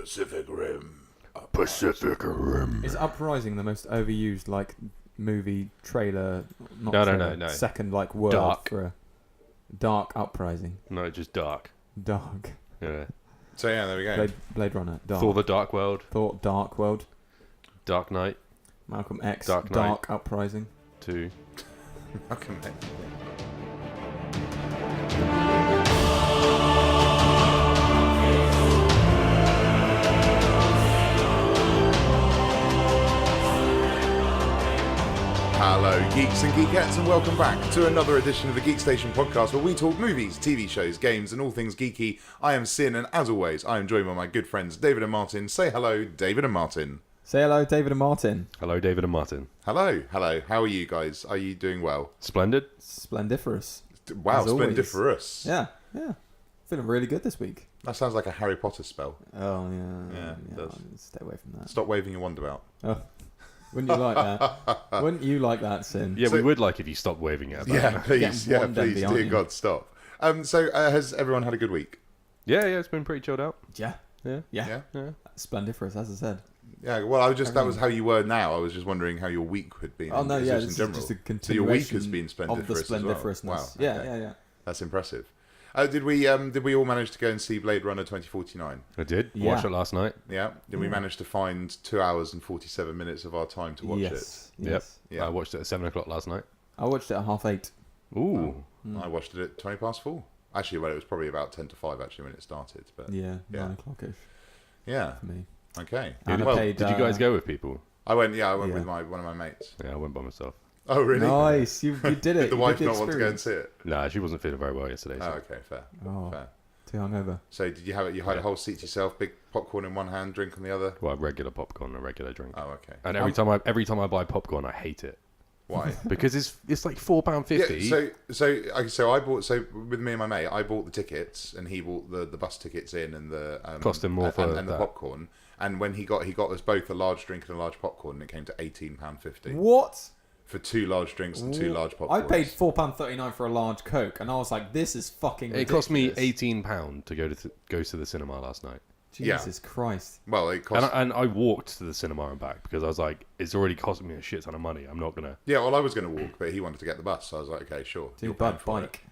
Pacific Rim. Pacific Rim. Is Uprising the most overused movie trailer? No. Second word Dark. for a dark Uprising. No, just dark. Dark. Yeah. So yeah, there we go. Blade Runner. Dark. Thor: The Dark World. Thor: Dark World. Dark Knight. Malcolm X. Dark Knight. Dark Uprising. 2. Malcolm X. Hello, geeks and geekettes, and welcome back to another edition of the Geekstation podcast, where we talk movies, TV shows, games, and all things geeky. I am Sin, and as always, I am joined by my good friends David and Martin. Say hello, David and Martin. Say hello, David and Martin. Hello, David and Martin. Hello. How are you guys? Are you doing well? Splendid. Splendiferous. Wow, As always. splendiferous. Yeah. Feeling really good this week. That sounds like a Harry Potter spell. Oh, yeah. Yeah, it does. Stay away from that. Stop waving your wand about. Oh, wouldn't you like that? Wouldn't you like that, Sin? Yeah, So- we would like if you stopped waving it. Yeah, please. Yeah, one please. Denby, aren't Dear you? God, stop. So, has everyone had a good week? Yeah, it's been pretty chilled out. Yeah. Yeah. Splendiferous, as I said. Yeah, well, that was how you were now. I was just wondering how your week had been. Oh, no, yeah, in this general. is just a So your continuation week has been splendiferous of the as well. splendiferousness. Wow. Yeah, okay. yeah. That's impressive. Did we all manage to go and see Blade Runner 2049? I did. Yeah. Watch it last night. Yeah. Did we manage to find 2 hours and 47 minutes of our time to watch Yes. Yep. Yeah. I watched it at 7 o'clock last night. I watched it at 8:30. Ooh. it? I watched it at 20 past 4. Actually, well, it was probably about 10 to 5 actually when it started. But Yeah, Yeah. 9 o'clock-ish yeah. for me. Okay. And I Well, paid, Did you guys go with people? I went Yeah. with one of my mates. Yeah, I went by myself. Oh, really? Nice, you did it. Did the You wife did not want to go and experience. see it? Nah, she wasn't feeling very well yesterday. So. Oh, okay, fair. Oh, Fair. too hungover. So did you have it? You had a whole seat to yourself, big popcorn in one hand, drink on the other. Well, regular popcorn and a regular drink. Oh, okay. And every time I buy popcorn, I hate it Why? because it's like £4.50. Yeah. So I bought. So with me and my mate, I bought the tickets, and he bought the bus tickets in, and the Cost him more for and the that. popcorn. And when he got us both a large drink and a large popcorn, and it came to £18.50 What? for 2 large drinks and 2 large popcorns. I paid £4.39 for a large Coke, and I was like, "This is fucking It ridiculous." cost me £18 to go to the cinema last night, Jesus Christ. Well, it cost. and I walked to the cinema and back because I was like, it's already costing me a shit ton of money. I'm not gonna. Yeah, well, I was going to walk, but he wanted to get the bus, so I was like, okay, sure. Dude, you're paying for bike. it.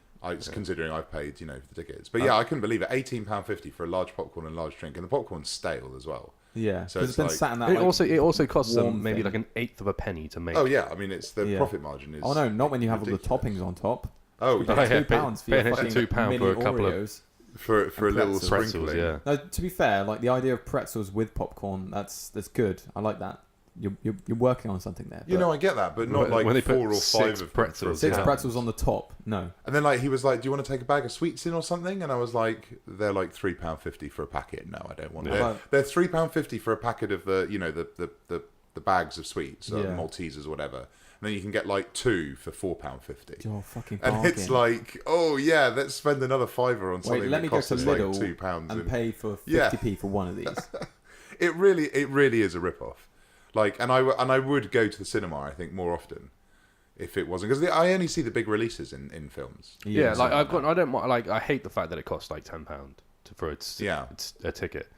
Considering I've paid, for the tickets. But yeah, I couldn't believe it. £18.50 for a large popcorn and large drink, and the popcorn's stale as well. Yeah, So because it's it's been like- sat in that. It also costs them warm maybe thing. like an eighth of a penny to make. Oh yeah, I mean it's the Yeah. profit margin is. Oh no, not when you have all the ridiculous. toppings on top. Oh You yeah, pay yeah, £2 for pay your an fucking extra £2 mini for a couple of- Oreos. for a and little pretzels. pretzels, sprinkling. yeah. No, to be fair, the idea of pretzels with popcorn, that's good. I like that. You're working on something there. You know, I get that, but not like When they put 4 or 5 6 of pretzels, six yeah. pretzels on the top. No. And then he was like, "Do you want to take a bag of sweets in or something?" And I was like, "They're like £3.50 for a packet." No, I don't want. No. They're £3.50 for a packet of the bags of sweets, Yeah. Maltesers or whatever. And then you can get like 2 for £4.50. Oh, fucking And bargain. it's like, oh yeah, let's spend another £5 on something Wait, let me that go costs to us like Lidl £2. and pay for Yeah. 50p for one of these. It really is a rip-off. And I would go to the cinema, I think, more often if it wasn't, because I only see the big releases in films. Yeah, like I don't mind. Like I hate the fact that it costs like £10 for it's a ticket,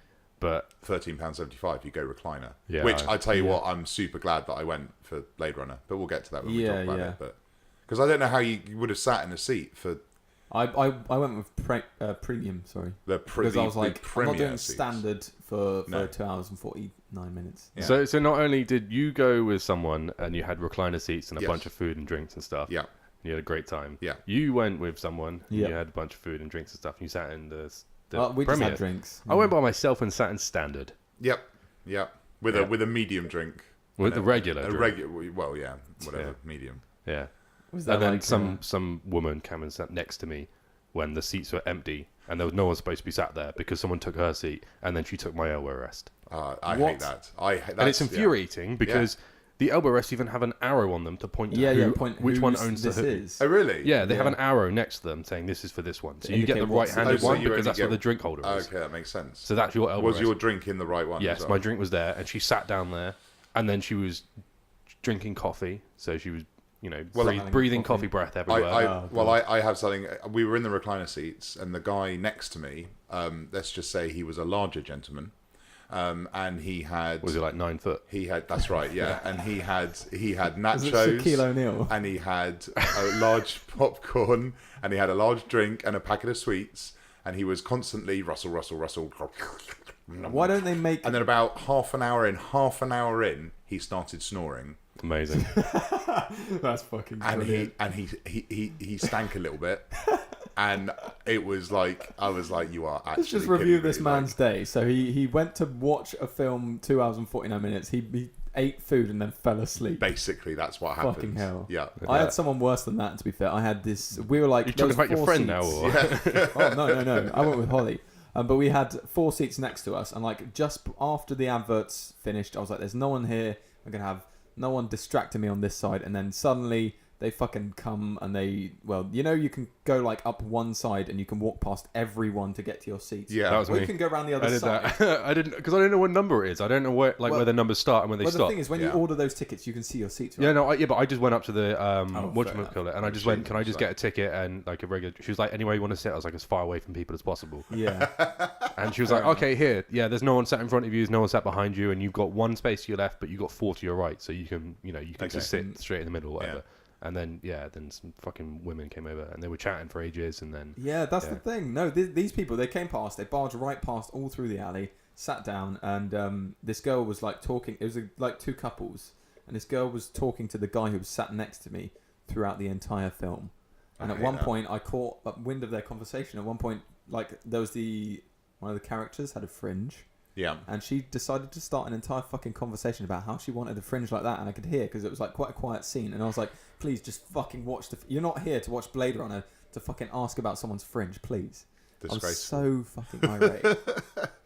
but £13.75 you go recliner. Yeah, Which I tell you what, I'm super glad that I went for Blade Runner, but we'll get to that when we talk about it. But because I don't know how you would have sat in a seat for I went with premium. Sorry, because I was like, I'm not doing seats. standard for No. 2 hours and 49 minutes. Yeah. So not only did you go with someone and you had recliner seats and a Yes. bunch of food and drinks and stuff, Yeah. and you had a great time. Yeah. You went with someone and Yeah. you had a bunch of food and drinks and stuff. And you sat in the We just premiere. had drinks. I went by myself and sat in standard Yep. With a medium drink. with the regular. A drink. regular. Well, yeah, whatever, Yeah. medium. Yeah. Was that And then like, some woman came and sat next to me when the seats were empty and there was no one supposed to be sat there because someone took her seat and then she took my elbow rest. I What? hate that. I hate that. And it's infuriating because the elbow rests even have an arrow on them to point to which one owns the this hood. is. Oh, really? Yeah, they have Yeah. an arrow next to them saying this is for this one. So To you get the indicate what's- right-handed Oh, so one you because only that's where get- the drink holder is. Okay, that makes sense. So that's your elbow Was rest. your drink in the right one? Yes, as well? my drink was there, and she sat down there, and then she was drinking coffee. So she was, breathing coffee breath everywhere. I have something. We were in the recliner seats, and the guy next to me, let's just say he was a larger gentleman, and he had Was it like 9 foot? he had that's right, yeah, and he had Was it nachos, Shaquille O'Neal? and he had a large popcorn, and he had a large drink and a packet of sweets, and he was constantly Russell. Why don't they make? And then about half an hour in, he started snoring. Amazing. That's fucking And brilliant. he stank a little bit, and it was like I was like, you are actually. Let's just kidding review me. this man's day. So he went to watch a film 2 hours and 49 minutes. He ate food and then fell asleep. Basically, that's what happened. Fucking hell. Yeah. I had someone worse than that, to be fair. I had this. We were like. You there talking was about your 4 friend seats. now? Or? Oh, no. I went with Holly. But we had 4 seats next to us. And like just after the adverts finished, I was like, there's no one here. I'm going to have no one distracting me on this side. And then suddenly they fucking come and they, well, you know, you can go like up one side and you can walk past everyone to get to your seats. Yeah. That was Or me. you can go around the I other did side. that. I didn't because I don't know what number it is. I don't know where Well, where the numbers start and when they Well, the stop. thing is, when you Yeah. order those tickets, you can see your seats. Right? Yeah, no, but I just went up to the fair and I just went, can I just get a ticket and like a regular? She was like, anywhere you want to sit. I was like, as far away from people as possible. Yeah. And she was like, okay, here, yeah, there's no one sat in front of you, there's no one sat behind you, and you've got one space to your left, but you've got 4 to your right, so you can just sit straight in the middle, or whatever. Yeah. And then then some fucking women came over and they were chatting for ages, and then Yeah, that's the thing. No, these people, they came past, they barged right past all through the alley, sat down, and this girl was like talking. It was like 2 couples, and this girl was talking to the guy who was sat next to me throughout the entire film. And at one point, I caught wind of their conversation. At one point, like there was one of the characters had a fringe. Yeah. And she decided to start an entire fucking conversation about how she wanted a fringe like that, and I could hear because it was like quite a quiet scene, and I was like, please just fucking watch you're not here to watch Bladerunner to fucking ask about someone's fringe, please. I was Disgraceful. so fucking irate.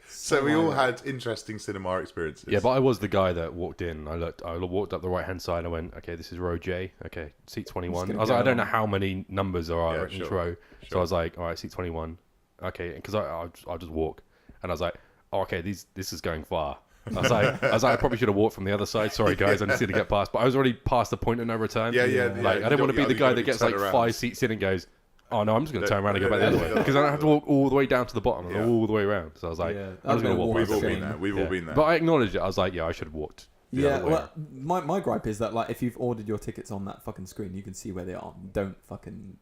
So we all irate. had interesting cinema experiences. yeah, but I was the guy that walked in. I walked up the right hand side. And I went, okay, this is row J. Okay, seat 21. I was like, I don't know how many numbers there are in each row. So I was like, all right, seat 21. Okay, because I'll just walk, and I was like, oh, okay, this is going far. I was like, I probably should have walked from the other side. Sorry, guys, I just need to get past. But I was already past the point of no return. Yeah. Like I didn't want to be the guy that gets like 5 seats in and goes, oh no, I'm just going to turn around and go back the other way, because I don't have to walk all the way down to the bottom and all the way around. So I was like, Yeah, I'm just going to walk. We've past all it. been there. We've all been there. But I acknowledged it. I was like, yeah, I should have walked. The other way. Well, my gripe is that like if you've ordered your tickets on that fucking screen, you can see where they are. Don't fucking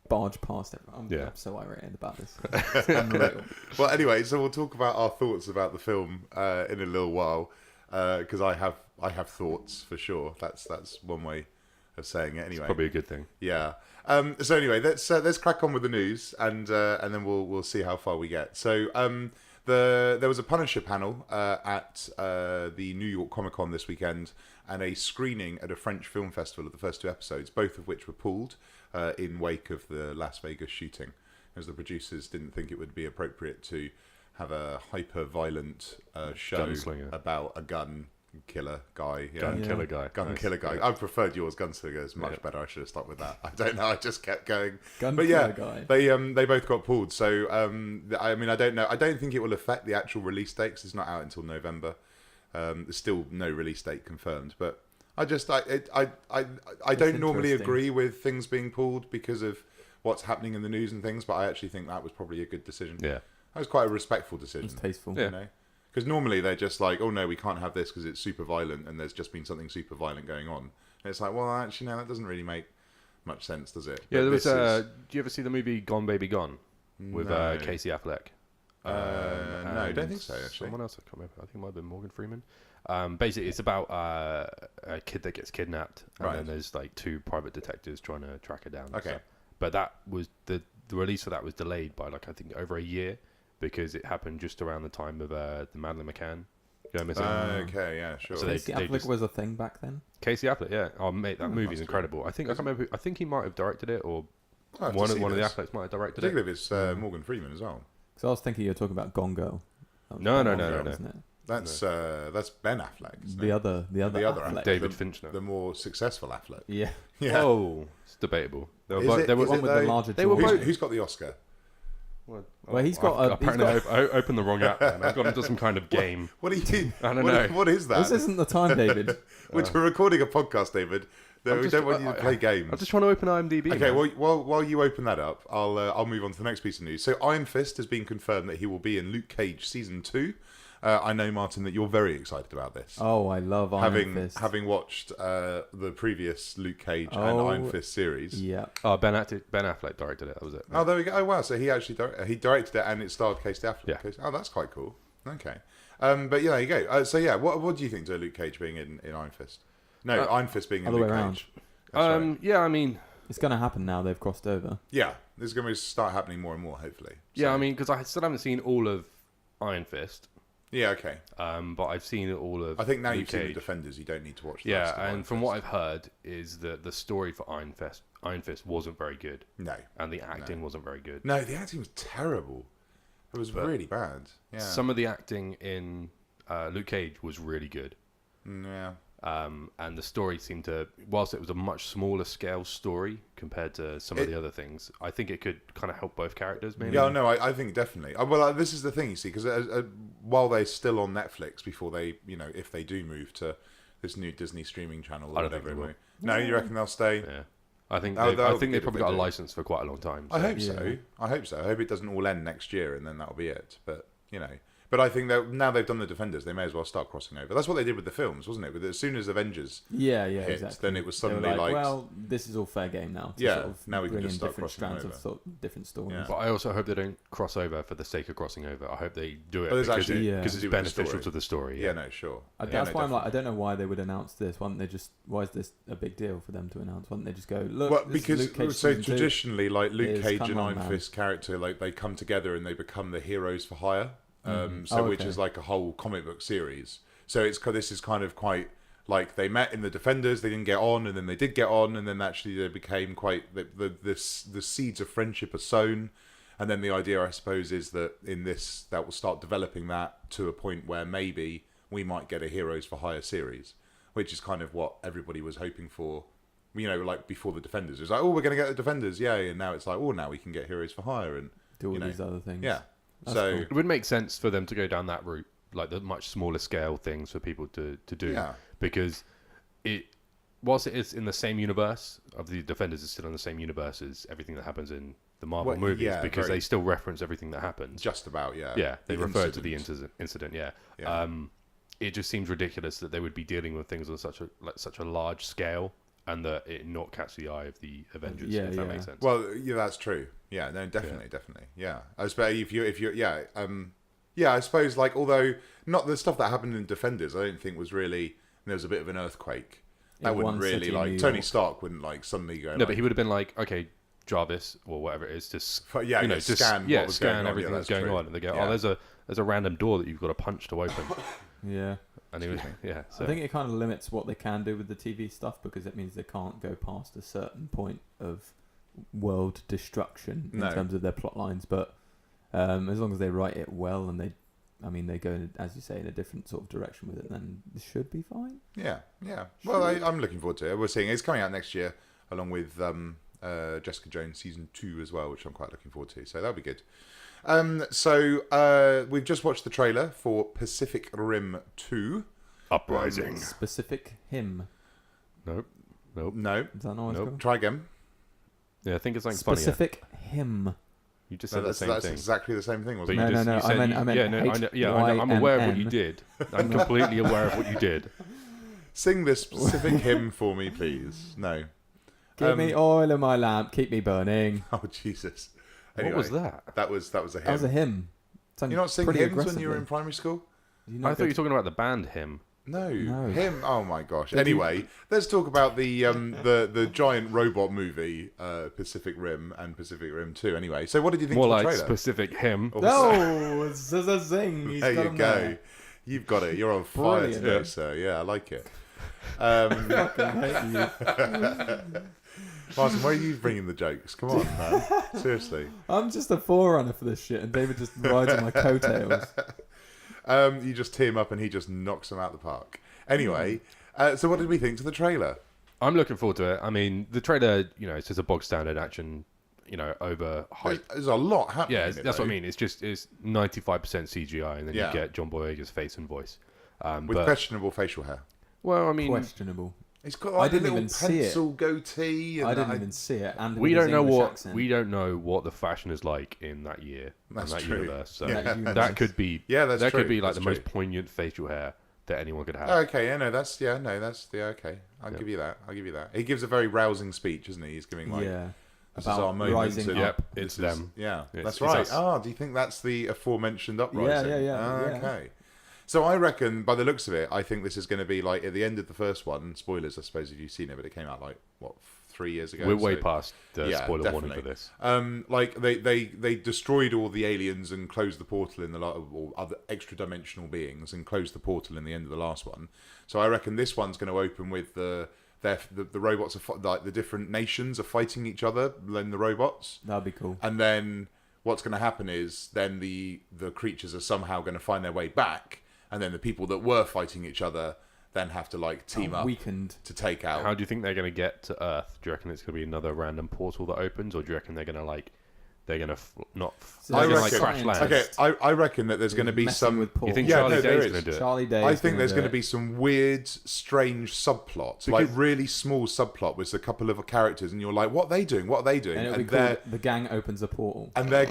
barge past everyone. I'm so irate about this. It's unreal. Well, anyway, so we'll talk about our thoughts about the film in a little while, because I have thoughts for sure. That's one way of saying it. Anyway, Probably a good thing. yeah. So anyway, let's crack on with the news, and then we'll see how far we get. So there was a Punisher panel at the New York Comic Con this weekend, and a screening at a French film festival of the first 2 episodes, both of which were pulled in wake of the Las Vegas shooting, as the producers didn't think it would be appropriate to have a hyper-violent show Gunslinger. about a gun killer guy. Yeah. Gun killer guy. Gun Nice. killer guy. I preferred yours. Gunslinger is much better. I should have stuck with that. I don't know. I just kept going. Gun But yeah, killer guy. they both got pulled. So I mean, I don't know. I don't think it will affect the actual release date, 'cause it's not out until November. There's still no release date confirmed. But I don't normally interesting. agree with things being pulled because of what's happening in the news and things. But I actually think that was probably a good decision. Yeah. That was quite a respectful decision. It's tasteful. Yeah. You know? Because normally they're just like, oh no, we can't have this because it's super violent, and there's just been something super violent going on. And it's like, well, actually, no, that doesn't really make much sense, does it? Yeah, But there was. this is- Do you ever see the movie Gone Baby Gone with No. Casey Affleck? no, I and don't think so, actually. Someone else, I can't remember. I think it might have been Morgan Freeman. Basically, it's about a kid that gets kidnapped, and Right. then there's like 2 private detectives trying to track her down. and Okay. stuff. But that was the release for that was delayed by like I think over a year, because it happened just around the time of the Madeleine McCann go missing. Okay, yeah, sure. So Casey they Affleck just- was a thing back then. Casey Affleck, yeah. Oh mate, that movie's must be. incredible. I can't remember. I think he might have directed it, or I'll have to one see of the this. Afflecks might have directed Particularly it. if it's Morgan Freeman as well. So I was thinking you were talking about Gone Girl. That was No, Gone no, Girl, no. wasn't it? That's Ben Affleck. Isn't The it? other The other Affleck. David the, Fincher. the more successful Affleck. Yeah. Yeah. Oh, it's debatable. They were Is both. it- They were, is One it with the though? larger They were jaw. both- Who's got the Oscar? Well, he's got a- apparently he's I opened the wrong app. Man. I've got into some kind of game. What are you? I don't what- know. What is that? This isn't the time, David. We're recording a podcast, David. I'm We just- don't want you to play games. I'm just trying to open IMDb. Okay, man. well, while you open that up, I'll move on to the next piece of news. So Iron Fist has been confirmed that he will be in Luke Cage season 2. I know, Martin, that you're very excited about this. Oh, I love Iron Fist. Having watched the previous Luke Cage and Iron Fist series. Yeah. Oh, Ben Affleck directed it. That was it. Oh, there we go. Oh, wow. So he actually he directed it and it starred Casey Affleck. Yeah. Oh, that's quite cool. Okay. But yeah, there you go. So yeah, what do you think to Luke Cage being in Iron Fist? No, Iron Fist being in Luke Cage. Right. Yeah, I mean, it's going to happen now. They've crossed over. Yeah, this is going to start happening more and more, hopefully. So. Yeah, I mean, because I still haven't seen all of Iron Fist. Yeah, okay. But I've seen all of. I think now Luke you've seen Cage. the Defenders, you don't need to watch. The yeah, rest of Iron and from Fist. what I've heard is that the story for Iron Fist wasn't very good. No. And the acting wasn't very good. No, the acting was terrible. It was really bad. Yeah. Some of the acting in Luke Cage was really good. Yeah. And the story seemed to, whilst it was a much smaller scale story compared to some of the other things, I think it could kind of help both characters. Maybe. Yeah, no, I think definitely. Well, this is the thing, you see, because while they're still on Netflix, before they, if they do move to this new Disney streaming channel, or whatever it will. No, you reckon they'll stay? Yeah, I think they've probably got a license for quite a long time. So. I hope so. I hope it doesn't all end next year, and then that'll be it. But But I think that now they've done the Defenders, they may as well start crossing over. That's what they did with the films, wasn't it? As soon as Avengers hit, exactly. Then it was suddenly like, well, this is all fair game now. Now we can just start different crossing strands over. of different stories. Yeah. But I also hope they don't cross over for the sake of crossing over. I hope they do it because it's beneficial to the story. Yeah, no, sure. That's why I'm like, I don't know why they would announce this. Why don't they just? Why is this a big deal for them to announce? Why don't they just go look? Well, this because is Luke Cage so season traditionally, like Luke Cage and Iron man. Fist character, like they come together and they become the heroes for hire. Which is like a whole comic book series. So this is kind of quite like they met in the Defenders, they didn't get on, and then they did get on, and then actually they became quite the seeds of friendship are sown, and then the idea, I suppose, is that in this that will start developing that to a point where maybe we might get a Heroes for Hire series, which is kind of what everybody was hoping for. Like before the Defenders, it was like, oh, we're going to get the Defenders, yay, and now it's like, oh, now we can get Heroes for Hire and do all these other things. Yeah. That's cool. It would make sense for them to go down that route, like the much smaller scale things for people to do, because whilst it is in the same universe of the Defenders, is still in the same universe as everything that happens in the Marvel movies, because they still reference everything that happens. Just about, yeah. Yeah, they refer to the incident. Yeah. It just seems ridiculous that they would be dealing with things on such a large scale, and that it not catch the eye of the Avengers. If that makes sense. Well, yeah, that's true. Yeah, no, definitely. Yeah, I suppose if you're, I suppose like although not the stuff that happened in Defenders, I don't think was really. There was a bit of an earthquake. That wouldn't really like Tony Stark wouldn't like suddenly go. No, but he would have been like, okay, Jarvis or whatever it is, just scan everything that's going on, and they go, oh, there's a random door that you've got to punch to open. Yeah. And he was, so. I think it kind of limits what they can do with the TV stuff, because it means they can't go past a certain point of world destruction in terms of their plot lines. But as long as they write it well and they go, as you say, in a different sort of direction with it, then it should be fine. Yeah. Well, I'm looking forward to it. We're seeing it's coming out next year, along with Jessica Jones season 2 as well, which I'm quite looking forward to. So that'll be good. So we've just watched the trailer for Pacific Rim 2. Uprising. Specific him. Nope. No. Is that not what it's called? Try again. Yeah, I think it's like specific him. You just said the same that's thing. exactly the same thing, wasn't it? No. I meant I'm aware of what you did. I'm completely aware of what you did. Sing this specific hymn for me, please. No. Give me oil in my lamp, keep me burning. Oh, Jesus. Anyway, what was that? That was a hymn. That was a hymn. You not sing hymns when you were in primary school? I thought you were talking about the band Hymn. No, him. Oh my gosh. Anyway, let's talk about the giant robot movie, Pacific Rim and Pacific Rim 2. Anyway, so what did you think of the trailer? Specific Him. No, zing. There you go. There. You've got it. You're on fire today, sir. Yeah, I like it. Fucking hate you. Martin, why are you bringing the jokes? Come on, man. Seriously. I'm just a forerunner for this shit, and David just rides on my coattails. You just tee him up and he just knocks them out the park. Anyway, so what did we think to the trailer? I'm looking forward to it. I mean, the trailer, it's just a bog standard action, over hype. There's a lot happening. Yeah, that's what I mean. It's 95% CGI, and then you get John Boyega's face and voice. With questionable facial hair. Well, I mean, questionable. He's got like I didn't a little even see pencil goatee. And I didn't even see it. And we with don't his know English what accent. we don't know what the fashion is like in that year, That's in that true. universe. So Yeah. that could be that's that true. could be like That's the true. most poignant facial hair that anyone could have. Okay, that's okay. I'll give you that. He gives a very rousing speech, isn't he? He's giving like, this is our moment. rising and Yep, it's them. That's It's right. us. Do you think that's the aforementioned Uprising? Yeah. Okay. So I reckon, by the looks of it, I think this is going to be like at the end of the first one. Spoilers, I suppose, if you've seen it, but it came out like 3 years ago. We're way past the spoiler warning definitely. for this. Like they destroyed all the aliens and closed the portal in the or other extra dimensional beings and closed the portal in the end of the last one. So I reckon this one's going to open with the robots are like the different nations are fighting each other, then the robots. That'd be cool. And then what's going to happen is then the creatures are somehow going to find their way back, and then the people that were fighting each other then have to like team up weakened to take out. How do you think they're going to get to Earth? Do you reckon it's going to be another random portal that opens, or do you reckon they're going to like crash land? Okay, I reckon that there's going to be some. You think Charlie Day's going to do it? Charlie Day. I think there's going to be some weird, strange subplots, like really small subplot with a couple of characters, and you're like, "What are they doing? What are they doing?" And it'll be called The Gang Opens a Portal. And they're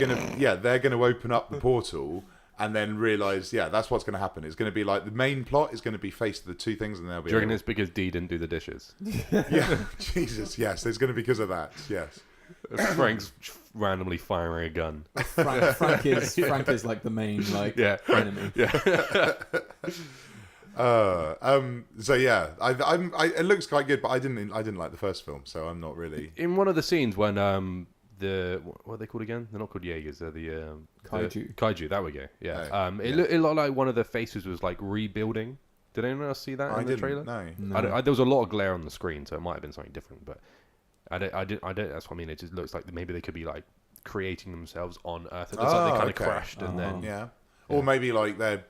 gonna open up the portal. And then realise, that's what's going to happen. It's going to be like the main plot is going to be faced with the two things, and they'll be. Do you reckon it's because Dee didn't do the dishes? Yeah, Jesus, yes. It's going to be because of that. Yes. Frank's randomly firing a gun. Frank is like the main enemy. Yeah. So yeah, it looks quite good, but I didn't like the first film, so I'm not really. In one of the scenes when what are they called again? They're not called Jaegers. They're the Kaiju. Kaiju. That we go. Yeah. Oh, It looked like one of the faces was like rebuilding. Did anyone else see that in the trailer? No. There was a lot of glare on the screen, so it might have been something different. But I don't. That's what I mean. It just looks like maybe they could be like creating themselves on Earth. It looks like they kind of crashed and then. Or maybe like they're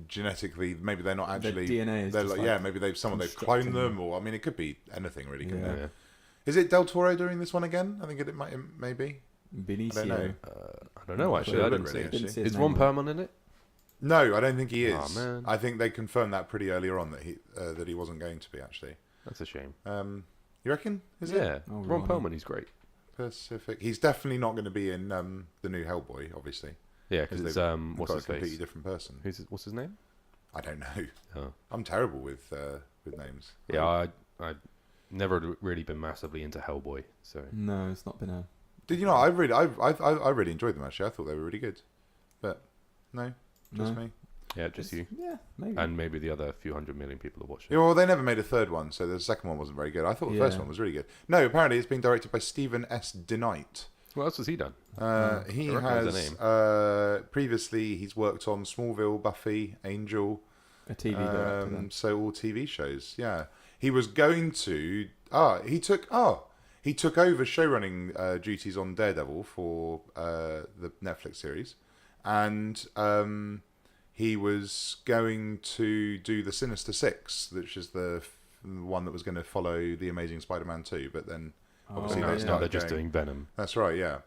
genetically. Maybe they're not actually. Their DNA is. They're just maybe they've cloned them, or I mean, it could be anything really. Couldn't it? Yeah. Is it Del Toro doing this one again? I think it might be. Benicio. I don't know actually. I didn't really. Actually. Is Ron Perlman in it? No, I don't think he is. Oh, man. I think they confirmed that pretty earlier on that he wasn't going to be actually. That's a shame. You reckon? Is it? Yeah. Ron Perlman, he's great. Pacific. He's definitely not going to be in the new Hellboy, obviously. Yeah, because it's what's his face? Completely different person. What's his name? I don't know. Oh. I'm terrible with names. Yeah, I've never really been massively into Hellboy, so. No, it's not been a. Did you know? I really enjoyed them actually. I thought they were really good, but no, just me. Yeah, just you. Yeah, maybe. And maybe the other few hundred million people that watch it. Yeah, well, they never made a third one, so the second one wasn't very good. I thought the first one was really good. No, apparently it's been directed by Stephen S. DeKnight. What else has he done? He has previously he's worked on Smallville, Buffy, Angel, a TV director. So all TV shows. Yeah, he was going to. He took over showrunning duties on Daredevil for the Netflix series, and he was going to do the Sinister Six, which is the one that was going to follow the Amazing Spider-Man 2, but then obviously they're just doing Venom. That's right, yeah.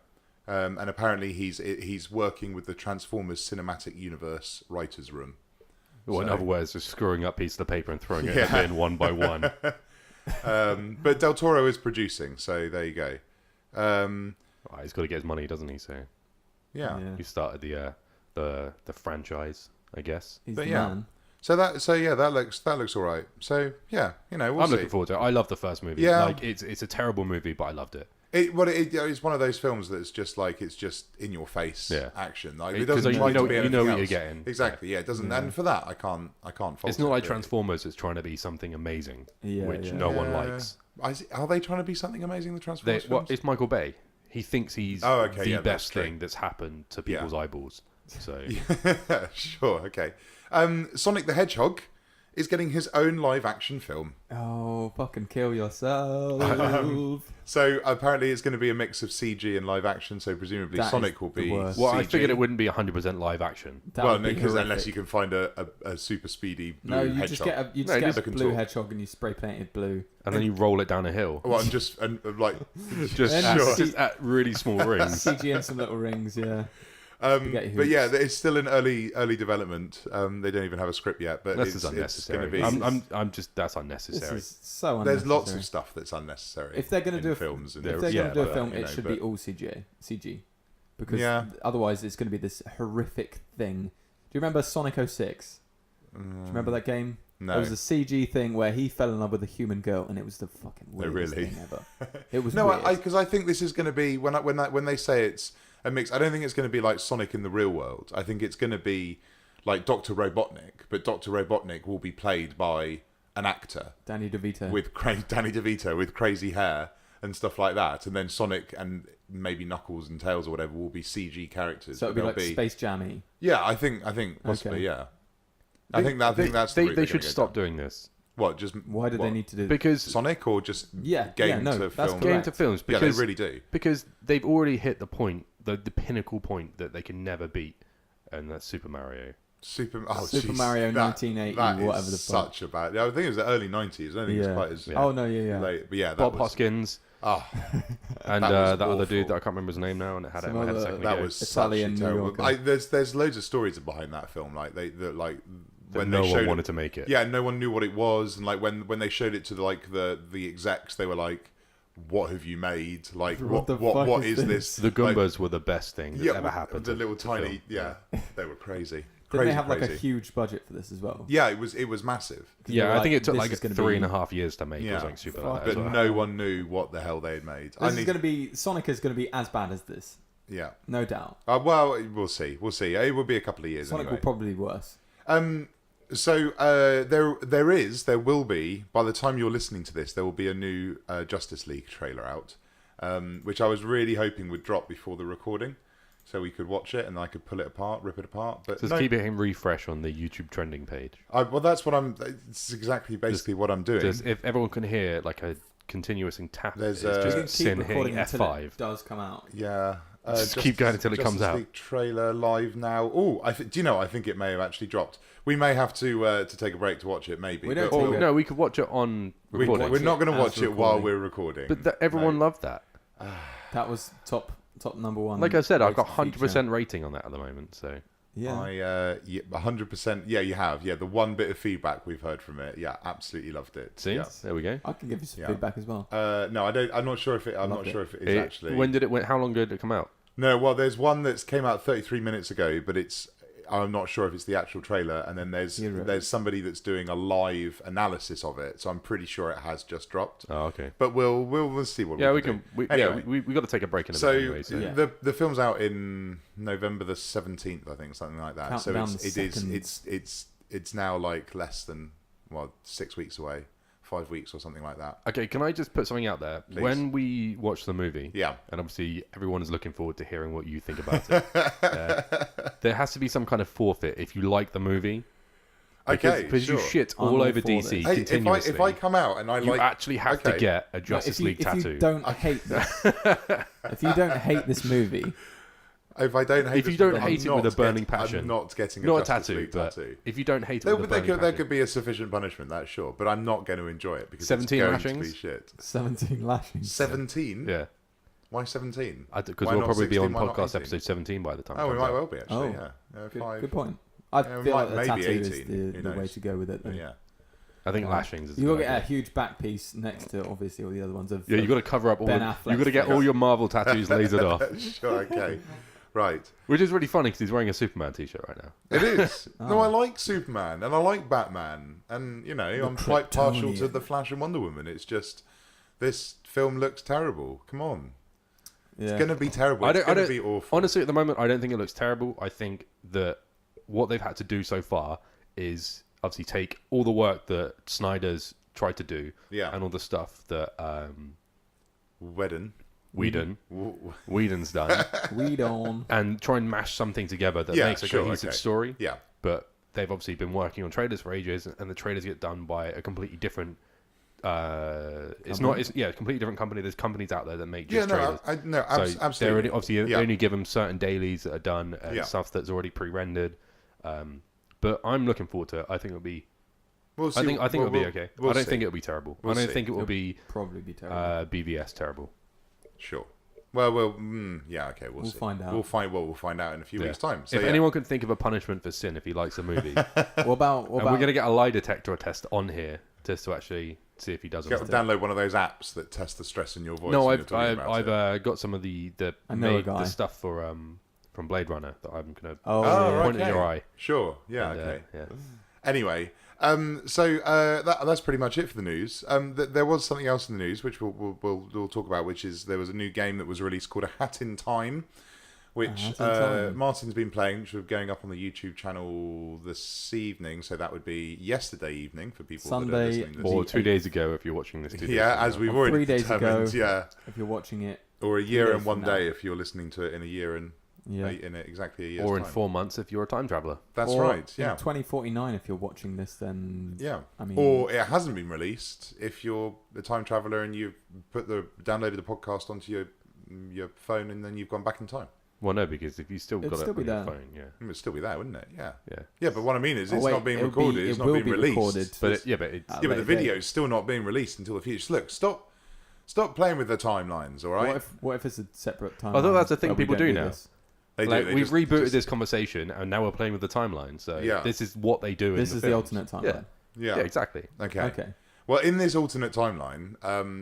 And apparently he's working with the Transformers Cinematic Universe writers' room. Well, in other words, just screwing up pieces of paper and throwing it in the bin one by one. But Del Toro is producing, so there you go. He's got to get his money, doesn't he? So yeah. He started the franchise, I guess. He's the man. So that looks all right. So yeah, we'll I'm see. looking forward to it. I love the first movie. Yeah. Like it's a terrible movie, but I loved it. It's one of those films that's just like it's just in your face action. Like it doesn't try to be anything else. What you're getting. Exactly. Yeah, it doesn't. Yeah. And for that, I can't fault It's not like Transformers. It's trying to be something amazing, which no one likes. Are they trying to be something amazing? The Transformers films? It's Michael Bay. He thinks he's the best thing that's happened to people's eyeballs. So sure, okay. Sonic the Hedgehog is getting his own live-action film. Oh, fucking kill yourself. So apparently it's going to be a mix of CG and live action, so presumably Sonic will be CG. Well, I figured it wouldn't be 100% live action. Because unless you can find a super speedy blue hedgehog. Just get a blue hedgehog and you spray paint it blue. And then you roll it down a hill. Well, just at really small rings. CG and some little rings, yeah. But yeah, it's still in early development. They don't even have a script yet. But this is unnecessary. That's unnecessary. This is so unnecessary. There's lots of stuff that's unnecessary. If they're going to do films, if they're going to do a film, it should be all CG. Because otherwise, it's going to be this horrific thing. Do you remember Sonic 06? Do you remember that game? No. There was a CG thing where he fell in love with a human girl, and it was the fucking weirdest thing ever. It was weird. Because I think this is going to be when they say it's a mix. I don't think it's going to be like Sonic in the real world. I think it's going to be like Dr. Robotnik, but Dr. Robotnik will be played by an actor, Danny DeVito, with crazy hair and stuff like that, and then Sonic and maybe Knuckles and Tails or whatever will be CG characters. So it'll be like Space Jam-y. Yeah, I think possibly, okay. yeah. I think that's they should stop doing this. What? Just why do they need to do? Because Sonic or just game to film? Game to films. Because, yeah, they really do. Because they've already hit the point, the pinnacle point that they can never beat, and that's Super Mario. Super Mario 1980, whatever the fuck. Such a bad. I think it was the early 90s. I don't think it's quite as. Oh no, yeah. Late. But yeah, Bob Hoskins. Oh, and that other dude that I can't remember his name now, and it had a second that ago. was Italian such a terrible. New Yorker. There's loads of stories behind that film. Like when no they showed one wanted to make it. Yeah, no one knew what it was, and like when they showed it to the execs, they were like, "What have you made? Like what is this?" The Goombas were the best thing that ever happened. The little tiny, they were crazy. Didn't they have like a huge budget for this as well? Yeah, it was massive. Yeah, I think it took like 3.5 years to make. It was like super like that. But no one knew what the hell they had made. Sonic is going to be as bad as this. Yeah, no doubt. Well, we'll see. It will be a couple of years. Sonic will probably be worse. So there will be, by the time you're listening to this, there will be a new Justice League trailer out, which I was really hoping would drop before the recording, so we could watch it and I could pull it apart, rip it apart. But just keep it in refresh on the YouTube trending page. Well, that's what it's exactly basically what I'm doing. If everyone can hear like a continuous tap, there's just Sin hitting F5. It does come out. Yeah. Just keep going until it comes out. League trailer live now. Oh, do you know? I think it may have actually dropped. We may have to take a break to watch it. Maybe. No, we could watch it on recording. We're not going to watch it while we're recording. But everyone loved that. That was top number one. Like I said, I've got 100% rating on that at the moment. So yeah, 100%. Yeah, you have. Yeah, the one bit of feedback we've heard from it. Yeah, absolutely loved it. See, there we go. I can give you some feedback as well. No, I don't. I'm not sure if it. I'm not sure if it is actually. When did it? How long ago did it come out? No, well, there's one that came out 33 minutes ago, but I'm not sure if it's the actual trailer. And then there's somebody that's doing a live analysis of it, so I'm pretty sure it has just dropped. Oh, okay. But we'll see what. Yeah, we can. Anyway, we got to take a break in a bit anyway. So the film's out in November the 17th, I think, something like that. Countdown it's now like less than 6 weeks away. 5 weeks or something like that. Okay, can I just put something out there? Please. When we watch the movie, and obviously everyone is looking forward to hearing what you think about it, there has to be some kind of forfeit if you like the movie. Because you shit all over DC continuously. If I come out and you actually have to get a Justice League tattoo. If you don't hate this, if you don't hate this movie. If I don't hate if you don't hate it with a burning passion, I'm not getting not a tattoo. If you don't hate it with a burning passion, there could be a sufficient punishment, that's sure. But I'm not going to enjoy it because 17 it's going lashings? to be shit. 17 lashings. 17? Yeah. Why 17? Because we'll probably be on podcast episode 17 by the time. Oh, we might well be actually. Good point. I feel like a tattoo 18, is the way to go with it. Then. Yeah. I think lashings is. You got to get a huge back piece next to obviously all the other ones. You got to cover up all. You got to get all your Marvel tattoos lasered off. Sure. Okay. Right. Which is really funny because he's wearing a Superman t-shirt right now. It is. No, I like Superman and I like Batman. And, I'm quite partial to The Flash and Wonder Woman. It's just, this film looks terrible. Come on. Yeah. It's going to be terrible. It's going to be awful. Honestly, at the moment, I don't think it looks terrible. I think that what they've had to do so far is obviously take all the work that Snyder's tried to do and all the stuff that Whedon's done. And try and mash something together that makes a cohesive story. Yeah. But they've obviously been working on trailers for ages, and the trailers get done by a completely different. It's a completely different company. There's companies out there that make just trailers. Absolutely. They only give them certain dailies that are done and stuff that's already pre-rendered. But I'm looking forward to it. I think it'll be. I think it'll be okay. I don't think it'll be terrible. I don't think it will be probably be terrible. BVS terrible. Sure. Well, yeah, okay, we'll see. Find out. We'll find out in a few weeks' time. So, if anyone can think of a punishment for Sin if he likes a movie, what about we're going to get a lie detector test on here just to actually see if he doesn't. Download one of those apps that test the stress in your voice. No, I've got some of the stuff for from Bladerunner that I'm going to point at your eye. Sure. Yeah. And, okay. Yeah. Anyway, so that's pretty much it for the news. There was something else in the news which we'll talk about, which is there was a new game that was released called A Hat in Time, which Martin's been playing, which was going up on the YouTube channel this evening. So that would be yesterday evening for people Sunday, that are listening. Or 2 days ago if you're watching this. As we've already 3 days determined. ago, if you're watching it. Or a year and 1 day if you're listening to it in a year and in exactly a year's or in time. 4 months if you're a time traveler. That's right. Yeah. In 2049, if you're watching this, then I mean, or it hasn't been released if you're a time traveler and you've downloaded the podcast onto your phone and then you've gone back in time. Well, no, because if you still got it on your phone, it would still be there, wouldn't it? Yeah. Yeah. Yeah, but what I mean is, it's not being recorded. It's not being released. But the video's still not being released until the future. Look, stop playing with the timelines. All right. What if it's a separate timeline? I thought that's the thing people do now. They do. We've rebooted this conversation, and now we're playing with the timeline. So this is what they do. This is the alternate timeline. Yeah, exactly. Okay. Well, in this alternate timeline,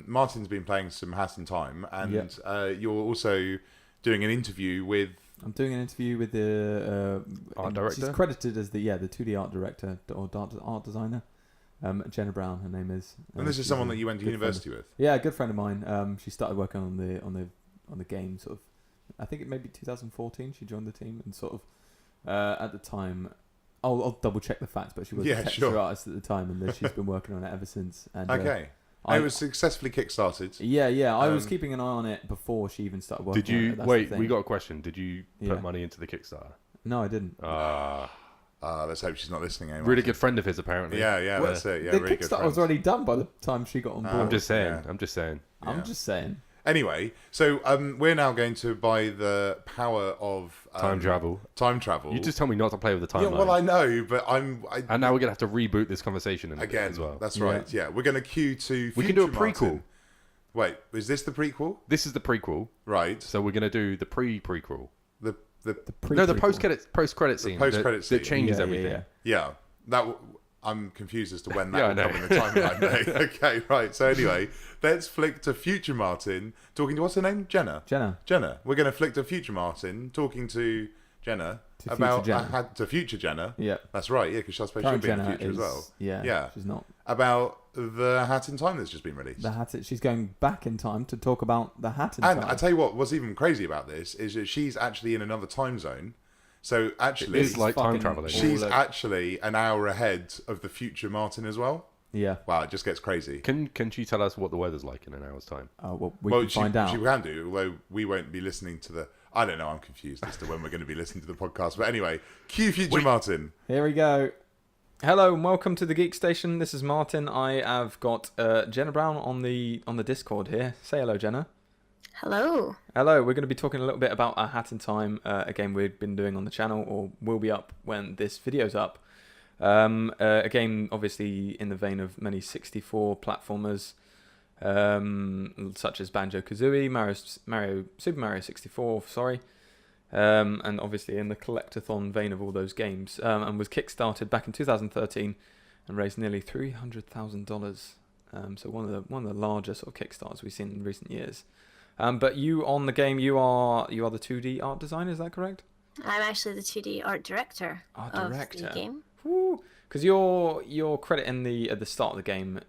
Martin's been playing some Hat in Time, and you're also doing an interview with. I'm doing an interview with the art director. She's credited as the 2D art director or art designer. Jenna Brown, her name is. And this is someone that you went to university with. Yeah, a good friend of mine. She started working on the game sort of. I think it may be 2014. She joined the team and sort of at the time. I'll double check the facts, but she was a texture artist at the time, and then she's been working on it ever since. And, it was successfully kickstarted. Yeah. I was keeping an eye on it before she even started working. Did you on it. wait? We got a question. Did you put money into the Kickstarter? No, I didn't. Let's hope she's not listening anymore. Really good friend of his, apparently. Yeah, that's it. Yeah, the really Kickstarter was already done by the time she got on board. I'm just saying. I'm just saying. Anyway, so we're now going to buy the power of time travel. You just tell me not to play with the timeline. Yeah, well, I know, but and now we're gonna have to reboot this conversation again as well. That's right. Yeah, we're gonna queue to. We can do a prequel. Martin. Wait, is this the prequel? This is the prequel, right? So we're gonna do the prequel. The post credit scene. That changes everything. Yeah, that. I'm confused as to when that will come in the timeline. Okay, right. So anyway, let's flick to future Martin talking to, what's her name? Jenna. We're going to flick to future Martin talking to Jenna to future Jenna. Yeah, that's right. Yeah, because I suppose she'll be in the future as well. Yeah, she's not. About the Hat in Time that's just been released. She's going back in time to talk about the Hat in Time. And I tell you what's even crazy about this is that she's actually in another time zone. So actually, it's like time traveling. She's actually an hour ahead of the future Martin as well. Yeah. Wow, it just gets crazy. Can she tell us what the weather's like in an hour's time? Well, we can find out. She can do, although we won't be listening to the. I don't know. I'm confused as to when we're going to be listening to the podcast. But anyway, cue future Martin. Here we go. Hello and welcome to the Geekstation. This is Martin. I have got Jenna Brown on the Discord here. Say hello, Jenna. Hello. We're going to be talking a little bit about A Hat in Time, a game we've been doing on the channel, or will be up when this video's up. A game obviously in the vein of many 64 platformers, such as Banjo-Kazooie, Super Mario 64, and obviously in the collectathon vein of all those games, and was kickstarted back in 2013 and raised nearly $300,000. So one of the larger sort of kickstarts we've seen in recent years. But you on the game, you are the 2D art designer, is that correct? I'm actually the 2D art director of the game. Because your credit at the start of the game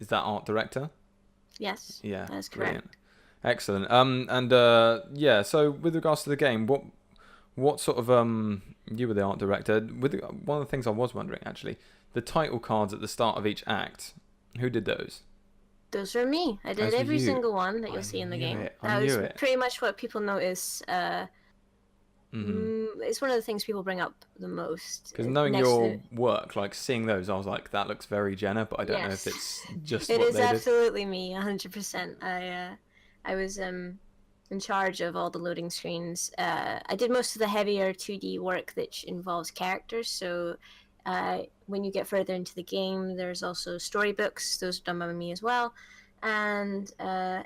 is that art director. Yes. Yeah, that's correct. Brilliant. Excellent. So with regards to the game, what sort of you were the art director. One of the things I was wondering actually, the title cards at the start of each act, who did those? Those were me. I did every single one that you'll see in the game. That was pretty much what people notice. It's one of the things people bring up the most. Because knowing your work, like seeing those, I was like, that looks very Jenna, but I don't know if it's just it what is they absolutely me, 100%. I was in charge of all the loading screens. I did most of the heavier 2D work that involves characters, so when you get further into the game, there's also storybooks. Those are done by me as well. and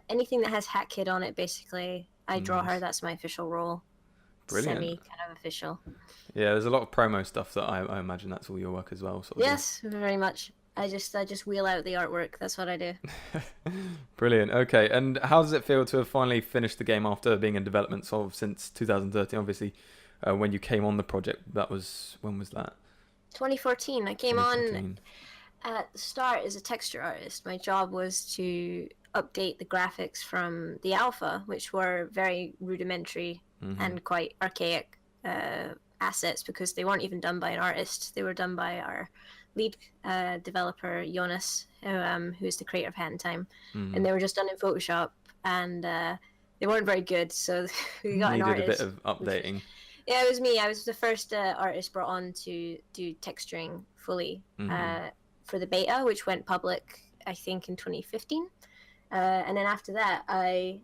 anything that has Hat Kid on it, basically, I draw her. That's my official role. Brilliant. Semi kind of official. Yeah, there's a lot of promo stuff that I imagine that's all your work as well. Sort of yes, very much. I just wheel out the artwork. That's what I do. Brilliant. Okay, and how does it feel to have finally finished the game after being in development since 2013? Obviously, when you came on the project, when was that? 2014. I came on at the start as a texture artist. My job was to update the graphics from the alpha, which were very rudimentary and quite archaic assets, because they weren't even done by an artist. They were done by our lead developer, Jonas, who is the creator of Hat in Time. And they were just done in Photoshop, and they weren't very good, so we got an artist. Needed a bit of updating. Yeah, it was me. I was the first artist brought on to do texturing fully for the beta, which went public, I think, in 2015. And then after that, I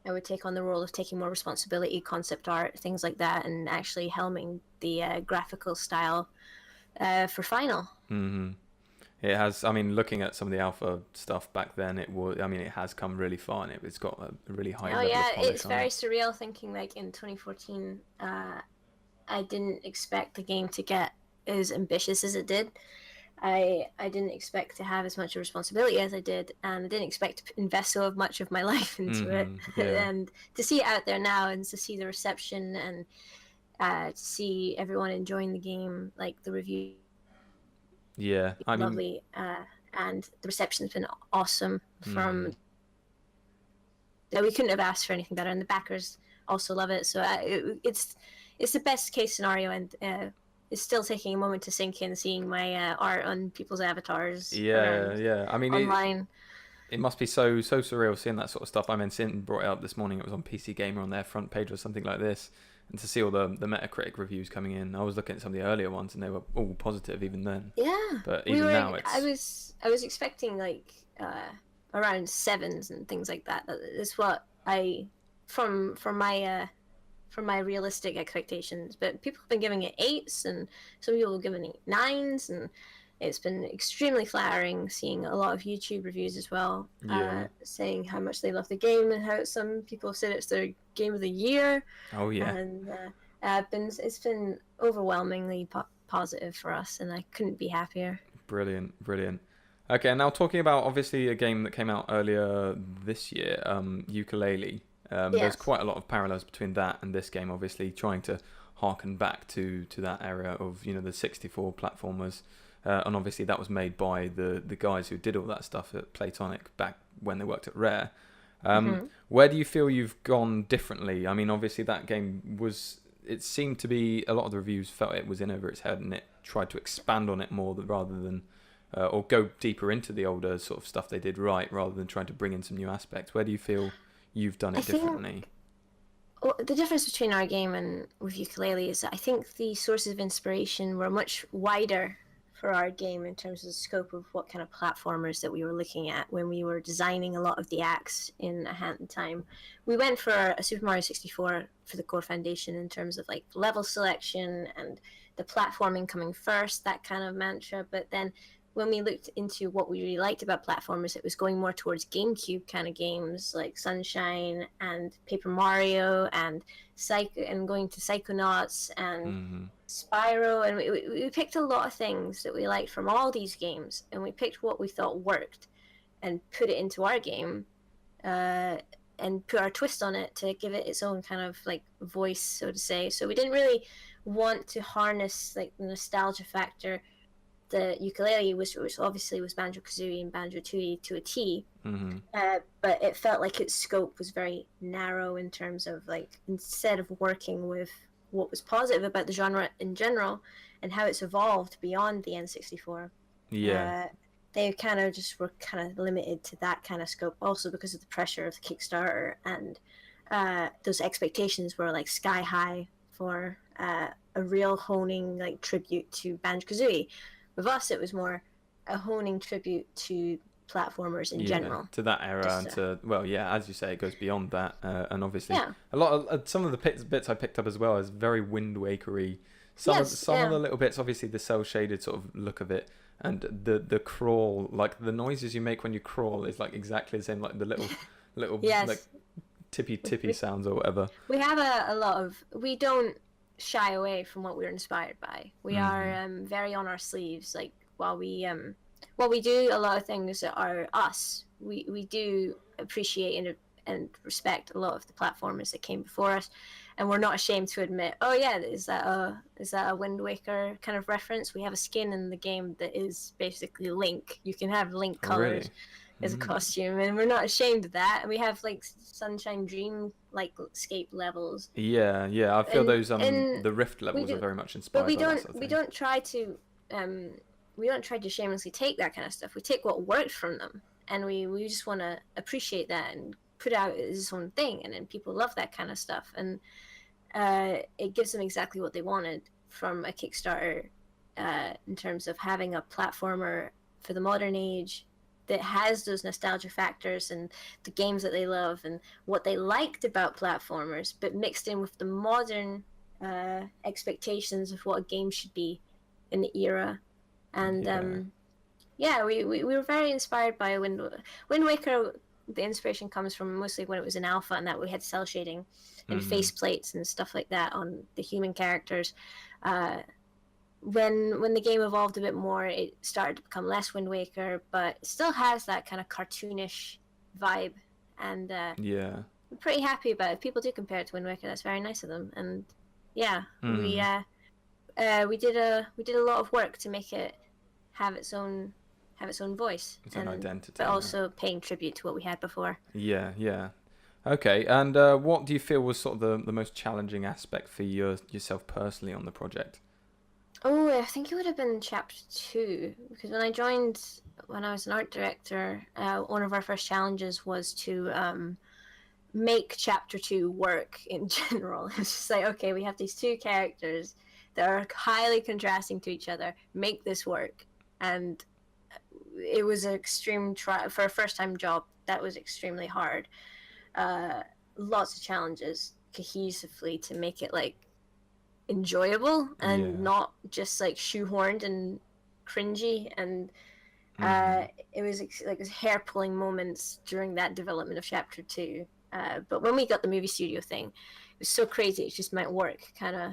would take on the role of taking more responsibility, concept art, things like that, and actually helming the graphical style for Final. It has. I mean, looking at some of the alpha stuff back then, it has come really far, and it's got a really high level of polish. It's very surreal thinking like in 2014. I didn't expect the game to get as ambitious as it did. I didn't expect to have as much responsibility as I did, and I didn't expect to invest so much of my life into it. Yeah. And to see it out there now, and to see the reception, and to see everyone enjoying the game, like the review. Yeah, lovely, and the reception's been awesome. From we couldn't have asked for anything better, and the backers also love it. So it's the best case scenario, and it's still taking a moment to sink in, seeing my art on people's avatars. Yeah. I mean, online. It must be so surreal seeing that sort of stuff. I mean, Sin brought it up this morning. It was on PC Gamer on their front page or something like this. And to see all the Metacritic reviews coming in, I was looking at some of the earlier ones, and they were all positive even then. Yeah, but even now, it's. I was expecting like around 7s and things like that. That's what I from my realistic expectations. But people have been giving it 8s, and some people have given it 9s, and it's been extremely flattering seeing a lot of YouTube reviews as well, saying how much they love the game, and how some people have said it's their game of the year. Oh yeah. And it's been overwhelmingly positive for us, and I couldn't be happier. Brilliant. Okay, now talking about obviously a game that came out earlier this year, Yooka-Laylee. There's quite a lot of parallels between that and this game, obviously trying to harken back to that era of the 64 platformers. And obviously that was made by the guys who did all that stuff at Playtonic back when they worked at Rare. Where do you feel you've gone differently? I mean, obviously that game it seemed to be, a lot of the reviews felt it was in over its head, and it tried to expand on it more rather than, or go deeper into the older sort of stuff they did right, rather than trying to bring in some new aspects. Where do you feel you've done it differently? The difference between our game and with Yooka-Laylee is that I think the sources of inspiration were much wider for our game in terms of the scope of what kind of platformers that we were looking at when we were designing a lot of the acts in A Hat in Time. We went for a Super Mario 64 for the core foundation in terms of like level selection and the platforming coming first, that kind of mantra. But then when we looked into what we really liked about platformers, it was going more towards GameCube kind of games like Sunshine and Paper Mario and going to Psychonauts and Spyro, and we picked a lot of things that we liked from all these games, and we picked what we thought worked and put it into our game, and put our twist on it to give it its own kind of like voice, so to say. So we didn't really want to harness like the nostalgia factor. The Yooka-Laylee, which obviously was Banjo-Kazooie and Banjo-Tooie to a T, but it felt like its scope was very narrow in terms of like, instead of working with what was positive about the genre in general and how it's evolved beyond the N64. They kind of just were kind of limited to that kind of scope, also because of the pressure of the Kickstarter, and those expectations were like sky high for a real honing like tribute to Banjo-Kazooie. With us, it was more a honing tribute to platformers in general, to that era, as you say, it goes beyond that, and obviously a lot of some of the bits I picked up as well is very Wind Wakery some of the little bits, obviously the cell shaded sort of look of it, and the crawl, like the noises you make when you crawl is like exactly the same, like the little yes. like tippy sounds or whatever. We have a lot of, we don't shy away from what we're inspired by. We are very on our sleeves. Like while we do a lot of things that are us, we do appreciate and respect a lot of the platformers that came before us, and we're not ashamed to admit, oh yeah, is that a Wind Waker kind of reference? We have a skin in the game that is basically Link. You can have Link colors as a costume, and we're not ashamed of that. And we have like Sunshine Dream like scape levels. Yeah, I feel those the Rift levels are very much inspired. But we don't try to shamelessly take that kind of stuff. We take what worked from them, and we just want to appreciate that and put out its own thing, and then people love that kind of stuff, and it gives them exactly what they wanted from a Kickstarter in terms of having a platformer for the modern age that has those nostalgia factors and the games that they love and what they liked about platformers, but mixed in with the modern expectations of what a game should be in the era. And we were very inspired by Wind Waker. The inspiration comes from mostly when it was in alpha, and that we had cell shading and face plates and stuff like that on the human characters. When the game evolved a bit more, it started to become less Wind Waker, but it still has that kind of cartoonish vibe. And we're pretty happy about it. People do compare it to Wind Waker. That's very nice of them. And we did a lot of work to make it have its own voice, its own identity, but also paying tribute to what we had before. Yeah. Okay, and what do you feel was sort of the most challenging aspect for yourself personally on the project? Oh, I think it would have been Chapter 2, because when I joined, when I was an art director, one of our first challenges was to make Chapter 2 work in general. It's just like, okay, we have these two characters that are highly contrasting to each other. Make this work. And it was an extreme for a first-time job. That was extremely hard. Lots of challenges cohesively to make it like enjoyable and not just like shoehorned and cringy. And it was like hair-pulling moments during that development of Chapter 2. But when we got the movie studio thing, it was so crazy. It just might work kind of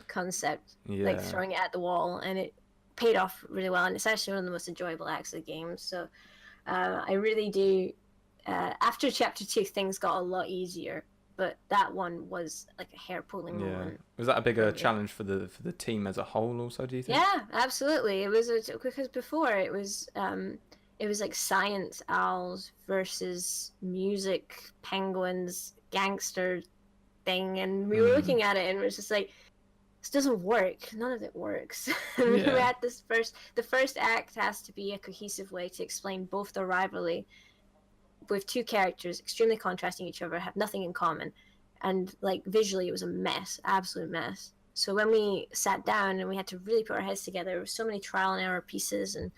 concept, like throwing it at the wall, and it paid off really well, and it's actually one of the most enjoyable acts of the game. So I really do after Chapter 2 things got a lot easier, but that one was like a hair-pulling moment. Was that a bigger challenge for the team as a whole also, do you think? Yeah, absolutely. It was because before it was like science owls versus music penguins gangster thing, and we were looking at it and it was just like, this doesn't work. None of it works. We had the first act has to be a cohesive way to explain both the rivalry with two characters extremely contrasting each other, have nothing in common, and like visually it was a mess, absolute mess. So when we sat down and we had to really put our heads together, there were so many trial and error pieces, and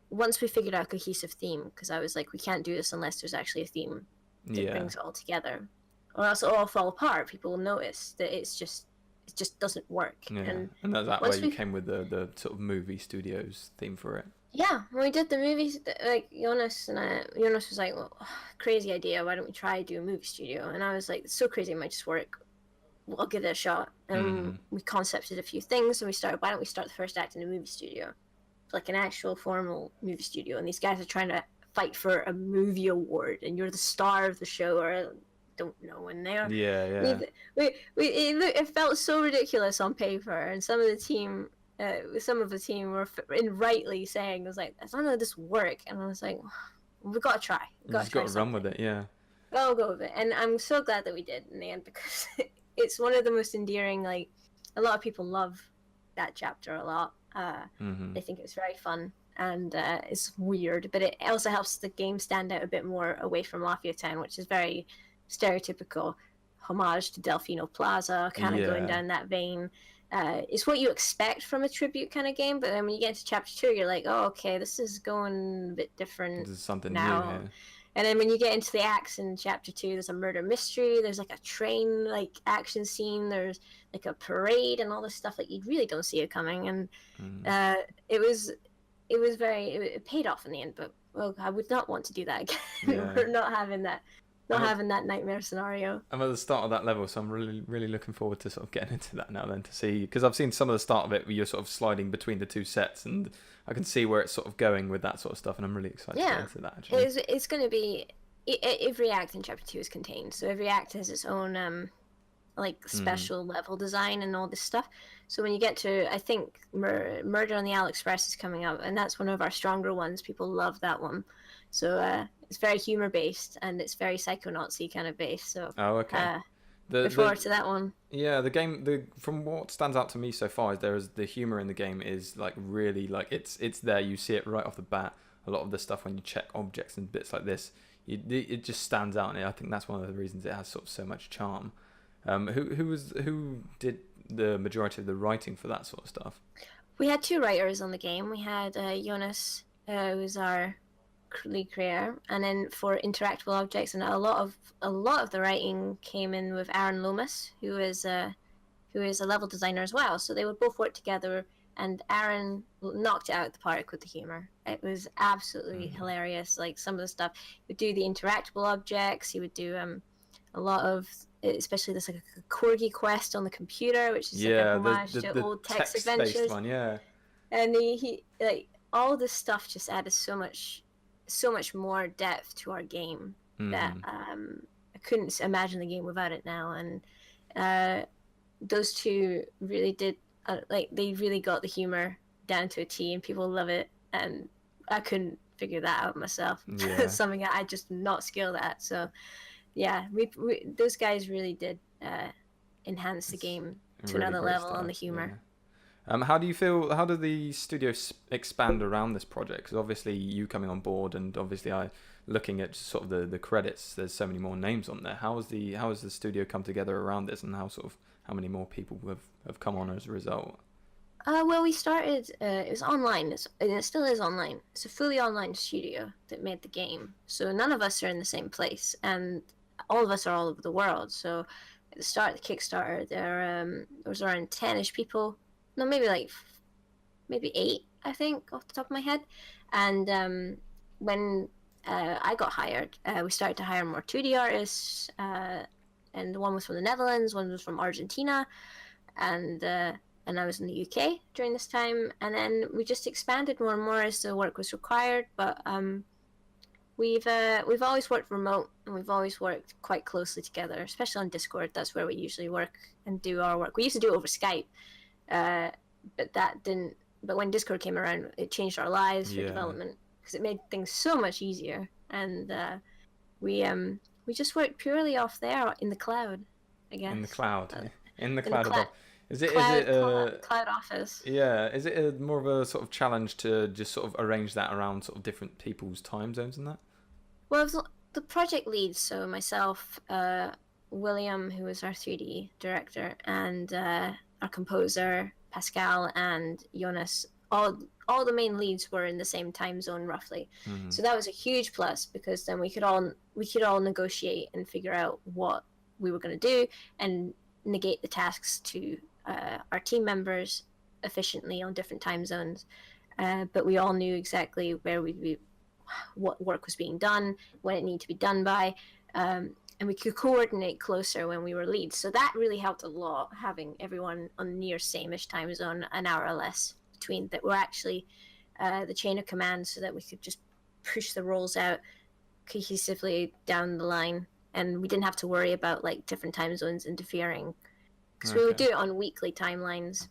once we figured out a cohesive theme, because I was like, we can't do this unless there's actually a theme that brings it all together, or else it'll all fall apart. People will notice that it just doesn't work. And that's where you came with the sort of movie studios theme for it. Yeah, when we did the movies, like Jonas was like, well, crazy idea, why don't we try do a movie studio? And I was like, it's so crazy, it might just work. I'll give it a shot. And we concepted a few things, and we started, why don't we start the first act in a movie studio? Like an actual formal movie studio, and these guys are trying to fight for a movie award, and you're the star of the show, or I don't know when they are. It felt so ridiculous on paper, and some of the team were rightly saying, it was like, I don't know this work, and I was like, we've got to try. We've got to run with it, Go with it, and I'm so glad that we did in the end, because it's one of the most endearing. Like, a lot of people love that chapter a lot. They think it's very fun, and it's weird, but it also helps the game stand out a bit more away from Lafayette Town, which is very stereotypical homage to Delfino Plaza, kind of going down that vein. It's what you expect from a tribute kind of game, but then when you get into Chapter 2, you're like, oh, okay, this is going a bit different. This is something now. new here. And then when you get into the acts in chapter 2, there's a murder mystery. There's like a train like action scene. There's like a parade and all this stuff like you really don't see it coming. And it paid off in the end. But I would not want to do that again. We're not having that. Having that nightmare scenario. I'm at the start of that level, so I'm really, really looking forward to sort of getting into that now. Then to see, because I've seen some of the start of it where you're sort of sliding between the two sets, and I can see where it's sort of going with that sort of stuff, and I'm really excited to get into that. Actually, it's going to be every act in chapter 2 is contained, so every act has its own special level design and all this stuff. So when you get to, I think Murder on the Owl Express is coming up, and that's one of our stronger ones. People love that one. So it's very humor based and it's very Psychonauts-y kind of based. So look forward to that one. Yeah, the game. From what stands out to me so far is the humor in the game is like really like it's there. You see it right off the bat. A lot of the stuff when you check objects and bits like this, it just stands out, and I think that's one of the reasons it has sort of so much charm. Who did the majority of the writing for that sort of stuff? We had 2 writers on the game. We had Jonas, who's our lead creator, and then for interactable objects, and a lot of the writing came in with Aaron Lomas, who is a level designer as well. So they would both work together, and Aaron knocked it out of the park with the humor. It was absolutely hilarious. Like some of the stuff, he would do the interactable objects. He would do a lot of, especially this like a corgi quest on the computer, which is like a homage to old text adventures. One, yeah. And he like all this stuff just added so much more depth to our game that I couldn't imagine the game without it now. And those 2 really did they really got the humor down to a T, and people love it. And I couldn't figure that out myself. It's something I just not skilled at. So yeah, we those guys really did enhance the game to really another level on the humor. How do you feel? How did the studio expand around this project? Because obviously you coming on board, and obviously looking at sort of the credits. There's so many more names on there. How has the studio come together around this, and how many more people have come on as a result? Well, we started. It was online, and it still is online. It's a fully online studio that made the game. So none of us are in the same place, and all of us are all over the world. So at the start of the Kickstarter, there was around 10-ish people. No, maybe 8, I think, off the top of my head. And when I got hired, we started to hire more 2D artists, and one was from the Netherlands, one was from Argentina, and I was in the UK during this time. And then we just expanded more and more as the work was required. But we've always worked remote, and we've always worked quite closely together, especially on Discord. That's where we usually work and do our work. We used to do it over Skype. But that didn't. But when Discord came around, it changed our lives for development, because it made things so much easier. And we just worked purely off there in the cloud, I guess. In the cloud. In the cloud. Is it cloud office? Yeah. Is it more of a sort of challenge to just sort of arrange that around sort of different people's time zones and that? Well, the project leads, so myself, William, who is our 3D director, and our composer Pascal and Jonas, all the main leads were in the same time zone roughly. So that was a huge plus, because then we could all negotiate and figure out what we were going to do and negate the tasks to our team members efficiently on different time zones. But we all knew exactly what work was being done, when it needed to be done by. And we could coordinate closer when we were leads. So that really helped a lot, having everyone on near same-ish time zone, an hour or less between, that were actually the chain of command, so that we could just push the roles out cohesively down the line. And we didn't have to worry about like different time zones interfering, because we would do it on weekly timelines,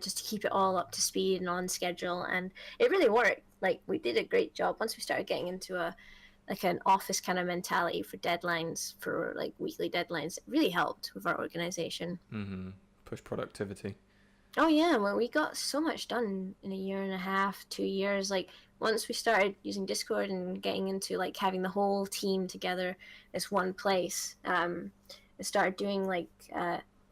just to keep it all up to speed and on schedule. And it really worked. Like, we did a great job once we started getting into an office kind of mentality for deadlines, for like weekly deadlines. It really helped with our organization. Push productivity. Oh yeah, well, we got so much done in a year and a half, 2 years. Like, once we started using Discord and getting into like having the whole team together as one place, I started doing like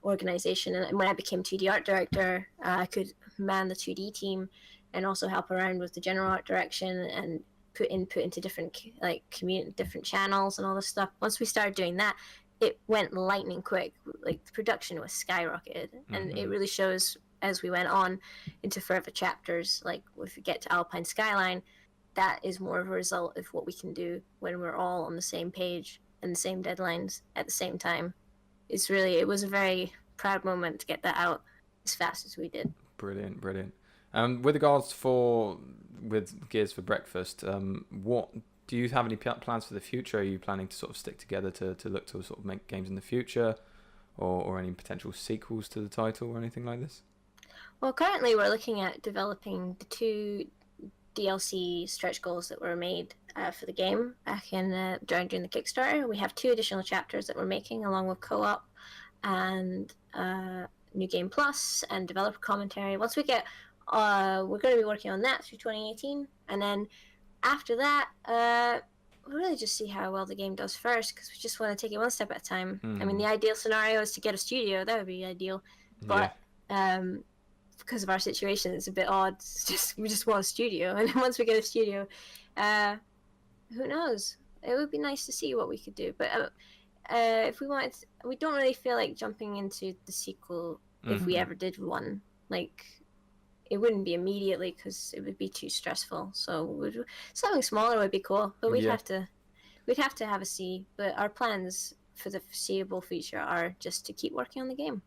organization. And when I became 2D art director, I could man the 2D team and also help around with the general art direction. And put input into different different channels and all this stuff. Once we started doing that, it went lightning quick. Like the production was skyrocketed, and it really shows as we went on into further chapters. Like if we get to Alpine Skyline, that is more of a result of what we can do when we're all on the same page and the same deadlines at the same time. It was a very proud moment to get that out as fast as we did. Brilliant. With regards with Gears for Breakfast, what do you have any plans for the future? Are you planning to sort of stick together to look to sort of make games in the future, or any potential sequels to the title or anything like this? Well, currently we're looking at developing the 2 DLC stretch goals that were made for the game back in during the Kickstarter. We have 2 additional chapters that we're making along with co-op and New Game Plus and developer commentary. Once we get, we're going to be working on that through 2018, and then after that, we'll really just see how well the game does first, because we just want to take it one step at a time. I mean, the ideal scenario is to get a studio. That would be ideal, but because of our situation, it's a bit odd. We just want a studio, and then once we get a studio, who knows? It would be nice to see what we could do, but if we wanted, we don't really feel like jumping into the sequel if we ever did one. Like, it wouldn't be immediately because it would be too stressful. So something smaller would be cool, but we'd have to have a see. But our plans for the foreseeable future are just to keep working on the game.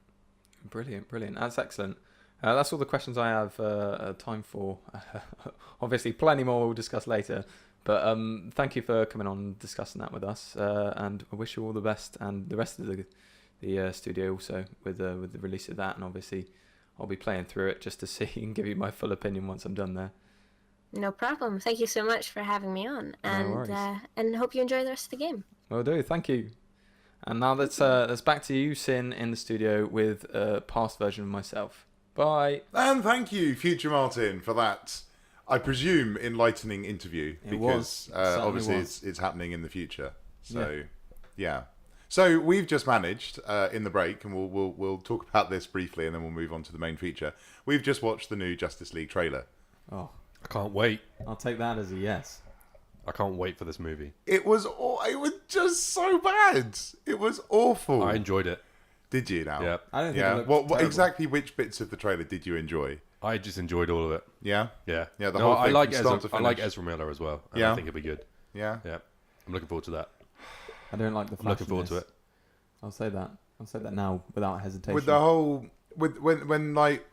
Brilliant. That's excellent. That's all the questions I have time for. Obviously, plenty more we'll discuss later. But thank you for coming on and discussing that with us. And I wish you all the best, and the rest of the studio also with the release of that. And obviously, I'll be playing through it just to see and give you my full opinion once I'm done there. No problem. Thank you so much for having me on, and hope you enjoy the rest of the game. Will do. Thank you. And now let's back to you, Sin, in the studio with a past version of myself. Bye. And thank you, Future Martin, for that, I presume, enlightening interview, because obviously it's happening in the future. So, yeah. So we've just managed in the break, and we'll talk about this briefly, and then we'll move on to the main feature. We've just watched the new Justice League trailer. Oh, I can't wait. I'll take that as a yes. I can't wait for this movie. It was just so bad. It was awful. I enjoyed it. Did you now? Yeah. I don't think it looked what exactly? Which bits of the trailer did you enjoy? I just enjoyed all of it. Yeah. Yeah. Yeah. The whole thing I like from start to Ezra. I like finish. Ezra Miller as well. And Yeah. I think it'll be good. Yeah. Yeah. I'm looking forward to that. I don't like the I'm looking forward to it. I'll say that now without hesitation. With the whole when like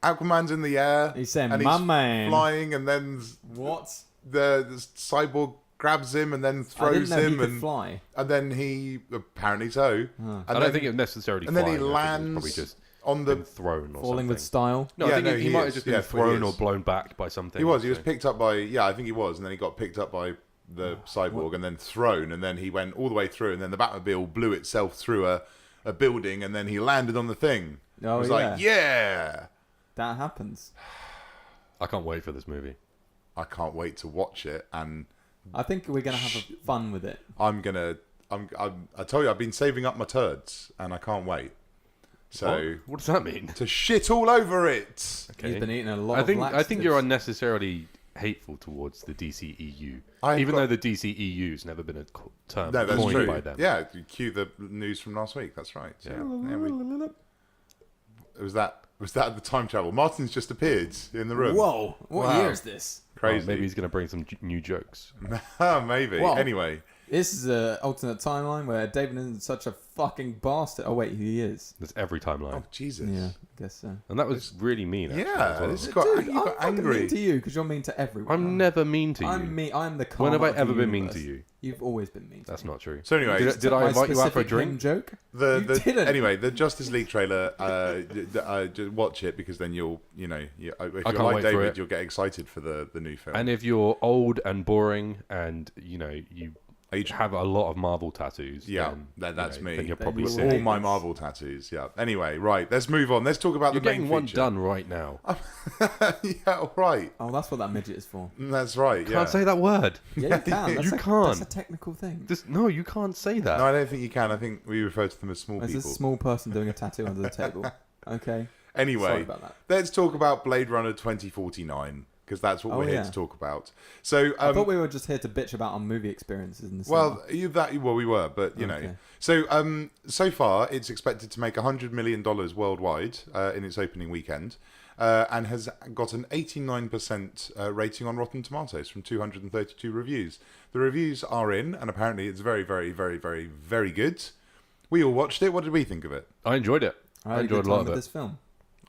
Aquaman's in the air, He's saying, and "My he's man." flying, and then What? the cyborg grabs him and then I throws didn't know him, he could and fly. then he apparently so. And I don't think it necessarily. and then he flying. I think lands it's probably just on been the. thrown or Falling something. with style. No, Yeah, I think no, he he might have is. just been Yeah, thrown he or is. blown back by something. He was so. picked up by I think he was, and then he got picked up by the cyborg and then thrown, and then he went all the way through, and then the Batmobile blew itself through a building, and then he landed on the thing. Oh, it was yeah. like, yeah. That happens. I can't wait for this movie. I can't wait to watch it, and I think we're gonna have fun with it. I told you I've been saving up my turds, and I can't wait. So What does that mean? to shit all over it. Okay. He's been eating a lot I of think laxatives. you're unnecessarily hateful towards the DCEU, even though the DCEU's never been a term No, that's coined true. by them. Yeah, cue the news from last week. That's right. So, was that the time travel? Martin's just appeared in the room. Whoa! What Wow. year is this? Crazy. Maybe he's going to bring some new jokes. Maybe. Whoa. Anyway, This is an alternate timeline where David isn't such a fucking bastard. Oh wait, he is. That's every timeline. oh Jesus. Yeah, I guess so. And that was really mean, actually, Yeah, as well. this is Dude, you I'm got fucking angry. mean to you because you're mean to everyone. I'm never mean to you. I'm mean. I'm the karma When have I of the ever been mean universe. to you? You've always been mean. To That's me. not true. So anyway, Did I My invite you out for a specific drink? him joke? the You didn't. anyway, the Justice League trailer. Just watch it, because then you'll if you're can't like wait for David, it. you'll get excited for the new film. And if you're old and boring and, you Age- have a lot of Marvel tattoos, Yeah, then, that's you me. Then you're Then probably you will sick. all my Marvel tattoos. Yeah. Anyway, right. Let's move on. Let's talk about You're the main getting one feature. done right now. Yeah. All right. Oh, that's what that midget is for. That's right. Yeah. Can't say that word. Yeah, you can. That's You a, can't. That's a technical thing. No, you can't say that. No, I don't think you can. I think we refer to them as small There's people. a small person doing a tattoo under the table. Okay. Sorry Anyway, about that. let's talk about Blade Runner 2049. because that's what we're here to talk about. So I thought we were just here to bitch about our movie experiences in the cinema. Well, we were, but you know. So so far, it's expected to make $100 million worldwide in its opening weekend, and has got an 89% rating on Rotten Tomatoes from 232 reviews. The reviews are in, and apparently it's very, very, very, very, very good. We all watched it. What did we think of it? I enjoyed it. I enjoyed a lot of it. This film.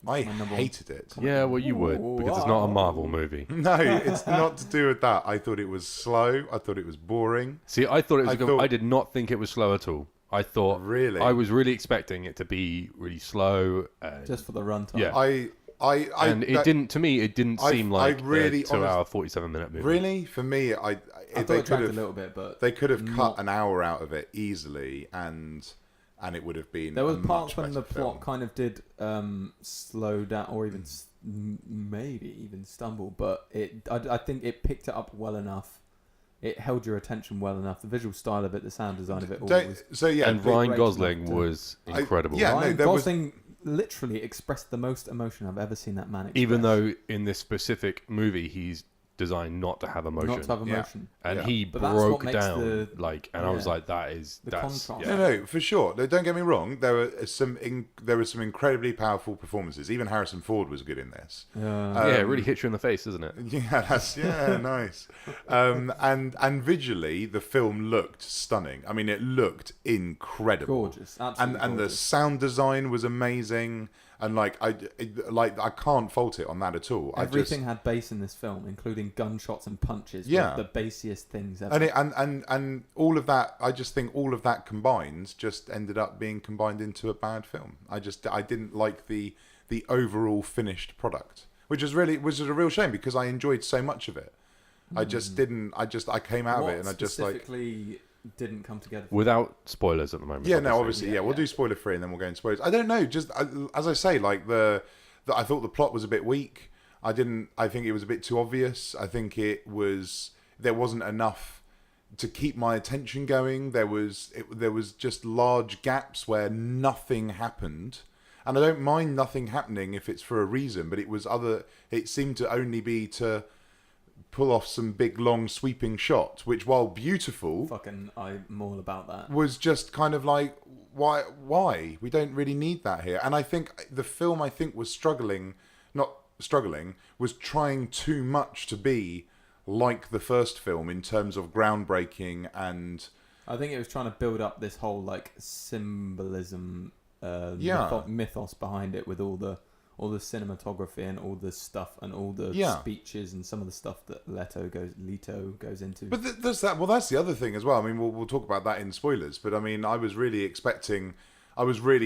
I hated it. Yeah, well, you would, because it's not a Marvel movie. No, it's not to do with that. I thought it was slow. I thought it was boring. See, I thought it was. I did not think it was slow at all. I thought really. I was really expecting it to be really slow. Just for the runtime. Yeah. And it didn't. To me, it didn't seem like a 2-hour, 47-minute movie. Really, for me, I thought it dragged a little bit, but they could have cut an hour out of it easily, and it would have been. There was parts when the plot kind of did slow down, or even maybe even stumble, but I think it picked it up well enough. It held your attention well enough. The visual style of it, the sound design of it, all was. And Ryan Gosling was incredible. Ryan Gosling literally expressed the most emotion I've ever seen that man express. Even though in this specific movie he's designed not to have emotion. Not to have emotion. And he broke down I was like, that's contrast. No, for sure. No, don't get me wrong. There were some incredibly powerful performances. Even Harrison Ford was good in this. It really hits you in the face, doesn't it? Yeah, nice. And visually, the film looked stunning. I mean, it looked incredible, gorgeous, absolutely and the sound design was amazing. And I can't fault it on that at all. Everything had bass in this film, including gunshots and punches. Yeah, the bassiest things ever. And all of that, I just think all of that combined just ended up being combined into a bad film. I didn't like the overall finished product, which is a real shame because I enjoyed so much of it. I just didn't. I came out of it and I just specifically didn't come together without spoilers at the moment. Yeah, no, obviously, we'll do spoiler free and then we'll go into spoilers. I don't know, just as I say, I thought the plot was a bit weak. I think it was a bit too obvious. I think there wasn't enough to keep my attention going. There was just large gaps where nothing happened. And I don't mind nothing happening if it's for a reason, but it seemed to only be to pull off some big long sweeping shots, which while beautiful, I'm all about that, was just kind of like, why we don't really need that here. And I think the film was was trying too much to be like the first film in terms of groundbreaking, and I think it was trying to build up this whole symbolism mythos behind it with all the cinematography and all the stuff and all the speeches and some of the stuff that Leto goes into. But there's that. Well, that's the other thing as well. I mean, we'll talk about that in spoilers. But I mean, I was really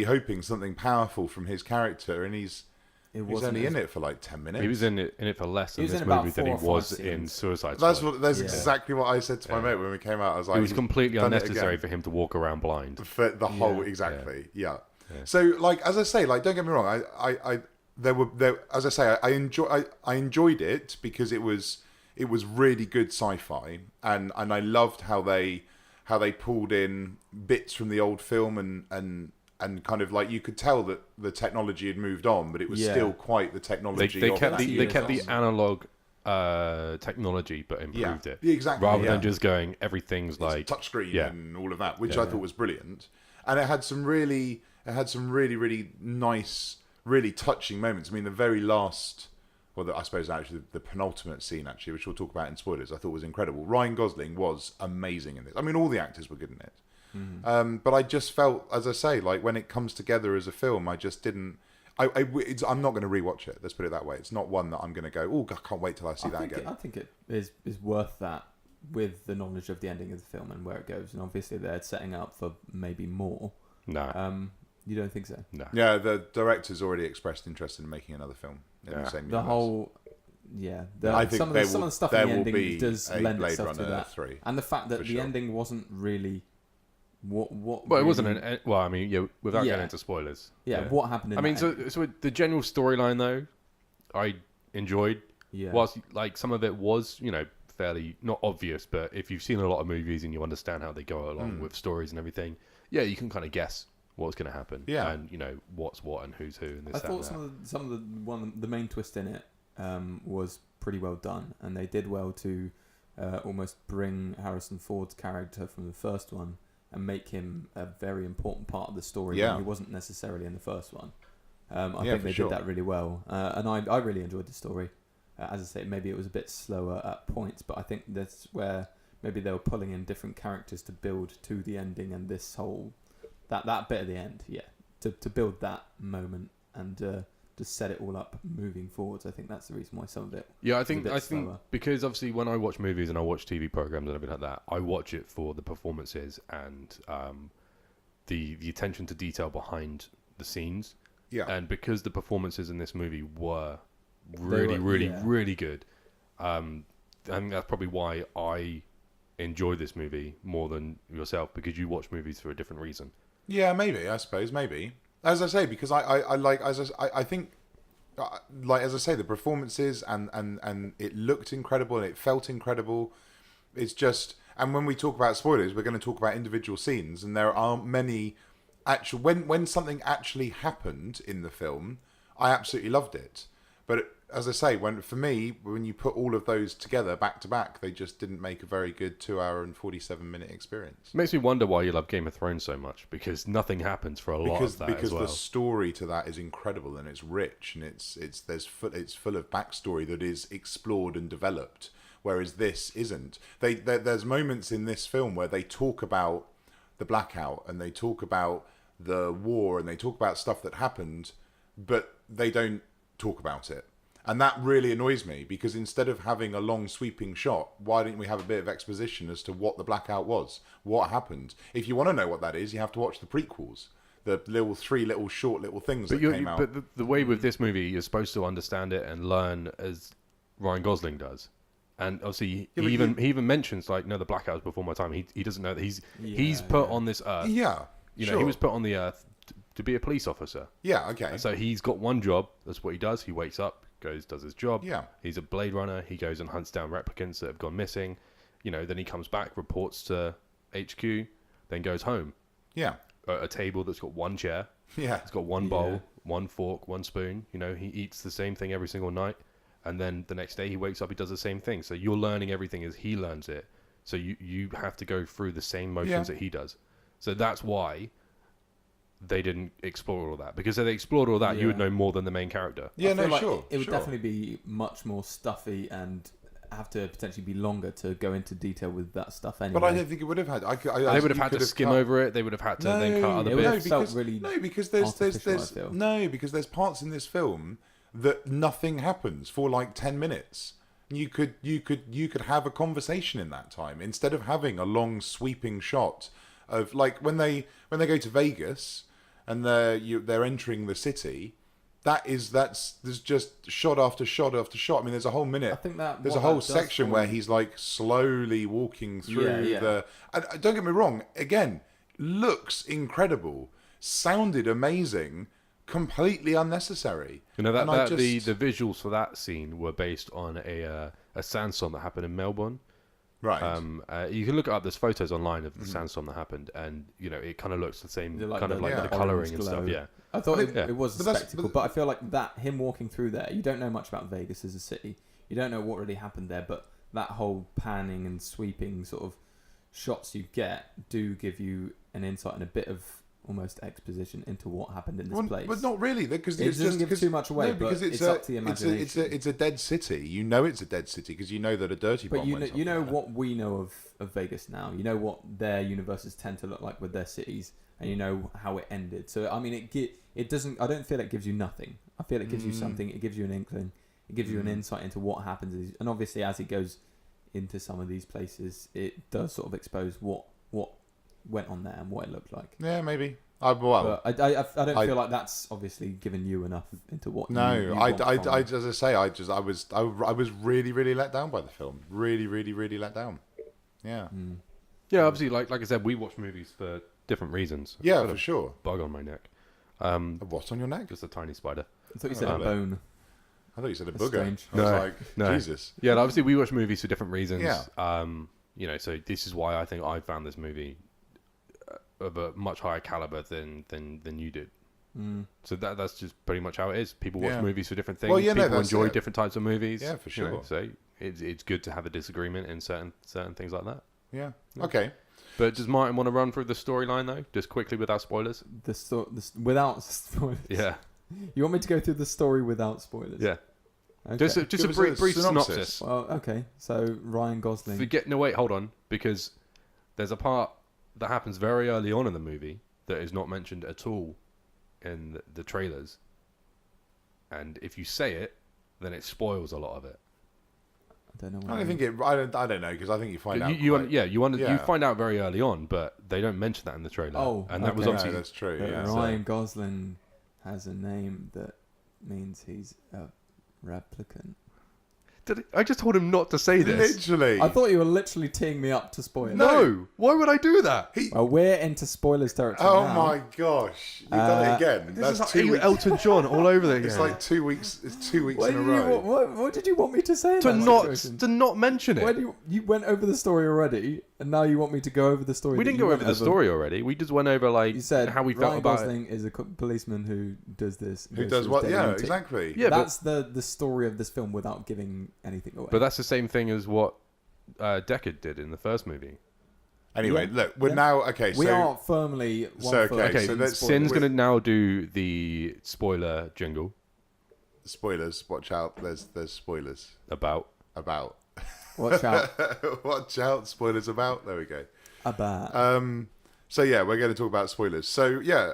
hoping something powerful from his character, and he's only in it for 10 minutes. He was in it for less in this movie than he was in Suicide Squad. That's exactly what I said to my mate when we came out. I was like, it was completely unnecessary for him to walk around blind. For the whole, exactly. Yeah. So, as I say, don't get me wrong. I enjoyed it because it was really good sci-fi, and I loved how they pulled in bits from the old film and kind of you could tell that the technology had moved on, but it was still quite the technology. They kept the analog technology, but improved it exactly than just going everything's like touchscreen and all of that, which I thought was brilliant. And it had some really really nice, really touching moments. I mean, the very last, I suppose actually the penultimate scene, actually, which we'll talk about in spoilers, I thought was incredible. Ryan Gosling was amazing in this. I mean, all the actors were good in it. Mm-hmm. But I just felt, as I say, when it comes together as a film, I just didn't. I'm not going to rewatch it. Let's put it that way. It's not one that I'm going to go, oh, I can't wait till I see that again. I think it is worth that with the knowledge of the ending of the film and where it goes. And obviously they're setting up for maybe more. No. You don't think so? No. Yeah, the director's already expressed interest in making another film in the same universe. I think some of the stuff in the ending does lend Blade itself Runner to that. 3, and the fact that the ending wasn't really what. Well, it wasn't I mean, without getting into spoilers. What happened? So the general storyline though, I enjoyed. Yeah. Whilst some of it was, fairly not obvious, but if you've seen a lot of movies and you understand how they go along with stories and everything, you can kind of guess what's going to happen, and what's what and who's who. And this, I thought some of the main twist in it was pretty well done, and they did well to almost bring Harrison Ford's character from the first one and make him a very important part of the story when he wasn't necessarily in the first one. I think they did that really well, and I really enjoyed the story. As I say, maybe it was a bit slower at points, but I think that's where maybe they were pulling in different characters to build to the ending, and this whole that bit at the end, to build that moment and to set it all up moving forwards. I think that's the reason why some of it. Yeah, I think because obviously when I watch movies and I watch TV programs and everything like that, I watch it for the performances and the attention to detail behind the scenes. Yeah. And because the performances in this movie were really good, I think that's probably why I enjoy this movie more than yourself, because you watch movies for a different reason. Yeah, maybe. I suppose maybe. As I say, because I think, as I say, the performances and it looked incredible and it felt incredible. It's just, and when we talk about spoilers, we're going to talk about individual scenes, and there aren't many actual. When something actually happened in the film, I absolutely loved it. But as I say, when you put all of those together back to back, they just didn't make a very good 2 hour and 47-minute experience. It makes me wonder why you love Game of Thrones so much, because nothing happens for a lot of that as well. Because the story to that is incredible and it's rich and it's full of backstory that is explored and developed, whereas this isn't. There's moments in this film where they talk about the blackout and they talk about the war and they talk about stuff that happened, but they don't talk about it. And that really annoys me, because instead of having a long sweeping shot, why don't we have a bit of exposition as to what the blackout was, what happened? If you want to know what that is, you have to watch the prequels, the three short things that came out. But the way with this movie, you're supposed to understand it and learn as Ryan Gosling does. And obviously, he even mentions, like, no, the blackout was before my time. He doesn't know that he's put on this earth. Yeah, he was put on the earth to be a police officer. Yeah, okay. And so he's got one job. That's what he does. He wakes up, does his job. Yeah. He's a Bladerunner. He goes and hunts down replicants that have gone missing. Then he comes back, reports to HQ, then goes home. Yeah. A table that's got one chair. Yeah. It's got one bowl, one fork, one spoon. He eats the same thing every single night. And then the next day he wakes up, he does the same thing. So you're learning everything as he learns it. So you have to go through the same motions that he does. So that's why they didn't explore all that, because if they explored all that, you would know more than the main character. Yeah, it would definitely be much more stuffy and have to potentially be longer to go into detail with that stuff anyway. But I don't think it would have had. They would have had to skim over it. They would have had to then cut other bits. Because there's parts in this film that nothing happens for like 10 minutes. You could have a conversation in that time instead of having a long sweeping shot of, like, when they go to Vegas and they're entering the city. There's just shot after shot after shot. I mean, there's a whole minute. I think there's a whole section where he's like slowly walking through the. And don't get me wrong. Again, looks incredible, sounded amazing, completely unnecessary. The visuals for that scene were based on a sandstorm that happened in Melbourne. Right. You can look up. There's photos online of the sandstorm that happened, and it kind of looks the same, the colouring and stuff. Yeah. I thought it was a spectacle, but I feel like him walking through there, you don't know much about Vegas as a city. You don't know what really happened there, but that whole panning and sweeping sort of shots you get do give you an insight and a bit of almost exposition into what happened in this place. But not really, because it doesn't give too much away. Because it's up to the imagination. It's a dead city. You know it's a dead city because you know that a dirty bomb went off. You know what we know of Vegas now. You know what their universes tend to look like with their cities, and you know how it ended. So I mean, it doesn't. I don't feel it gives you nothing. I feel it gives you something. It gives you an inkling. It gives you an insight into what happens. And obviously, as it goes into some of these places, it does sort of expose what went on there and what it looked like. Yeah, maybe. I don't feel like that's obviously given you enough into what. As I say, I was really, really let down by the film. Really, really, really let down. Yeah. Yeah, obviously, like I said, we watch movies for different reasons. Yeah, for sure. Bug on my neck. A what on your neck? Just a tiny spider. I thought you said a bone. I thought you said a booger. Strange. I was like, Jesus. Yeah, obviously we watch movies for different reasons. Yeah. So this is why I think I found this movie of a much higher caliber than you did. So that's just pretty much how it is. People watch movies for different things. Well, yeah, people enjoy different types of movies. Yeah, for sure. So it's good to have a disagreement in certain things like that. Yeah. Okay. But does Martin want to run through the storyline though, just quickly without spoilers? Without spoilers. Yeah. You want me to go through the story without spoilers? Yeah. Okay. Just a brief synopsis. Well, okay. So Ryan Gosling. Wait, hold on, because there's a part that happens very early on in the movie that is not mentioned at all in the trailers, and if you say it, then it spoils a lot of it. I don't know. I don't know, because I think you find out. You find out very early on, but they don't mention that in the trailer. Oh, and that was obviously that's true. Yeah. Ryan Gosling has a name that means he's a replicant. I just told him not to say this. Literally. I thought you were literally teeing me up to spoil. No. Why would I do that? Well, we're into spoilers territory now. Oh my gosh! You've done it again. This That's is like 2 weeks. Elton John all over there. It's like 2 weeks. It's 2 weeks in a row. What did you want me to say? To not mention it. When you went over the story already, and now you want me to go over the story. We didn't go over the story already. We just went over you said how we Ryan felt about Gosling is a policeman who does this. Who does what? Yeah, exactly. Yeah, that's the story of this film without giving anything away. But that's the same thing as what Deckard did in the first movie. Anyway, look, we're now okay. So we are firmly one foot. Okay, so Sin's going to now do the spoiler jingle. Spoilers. Watch out. There's spoilers About. Watch out. Watch out. Spoilers about. There we go. About. So yeah, we're going to talk about spoilers. So yeah,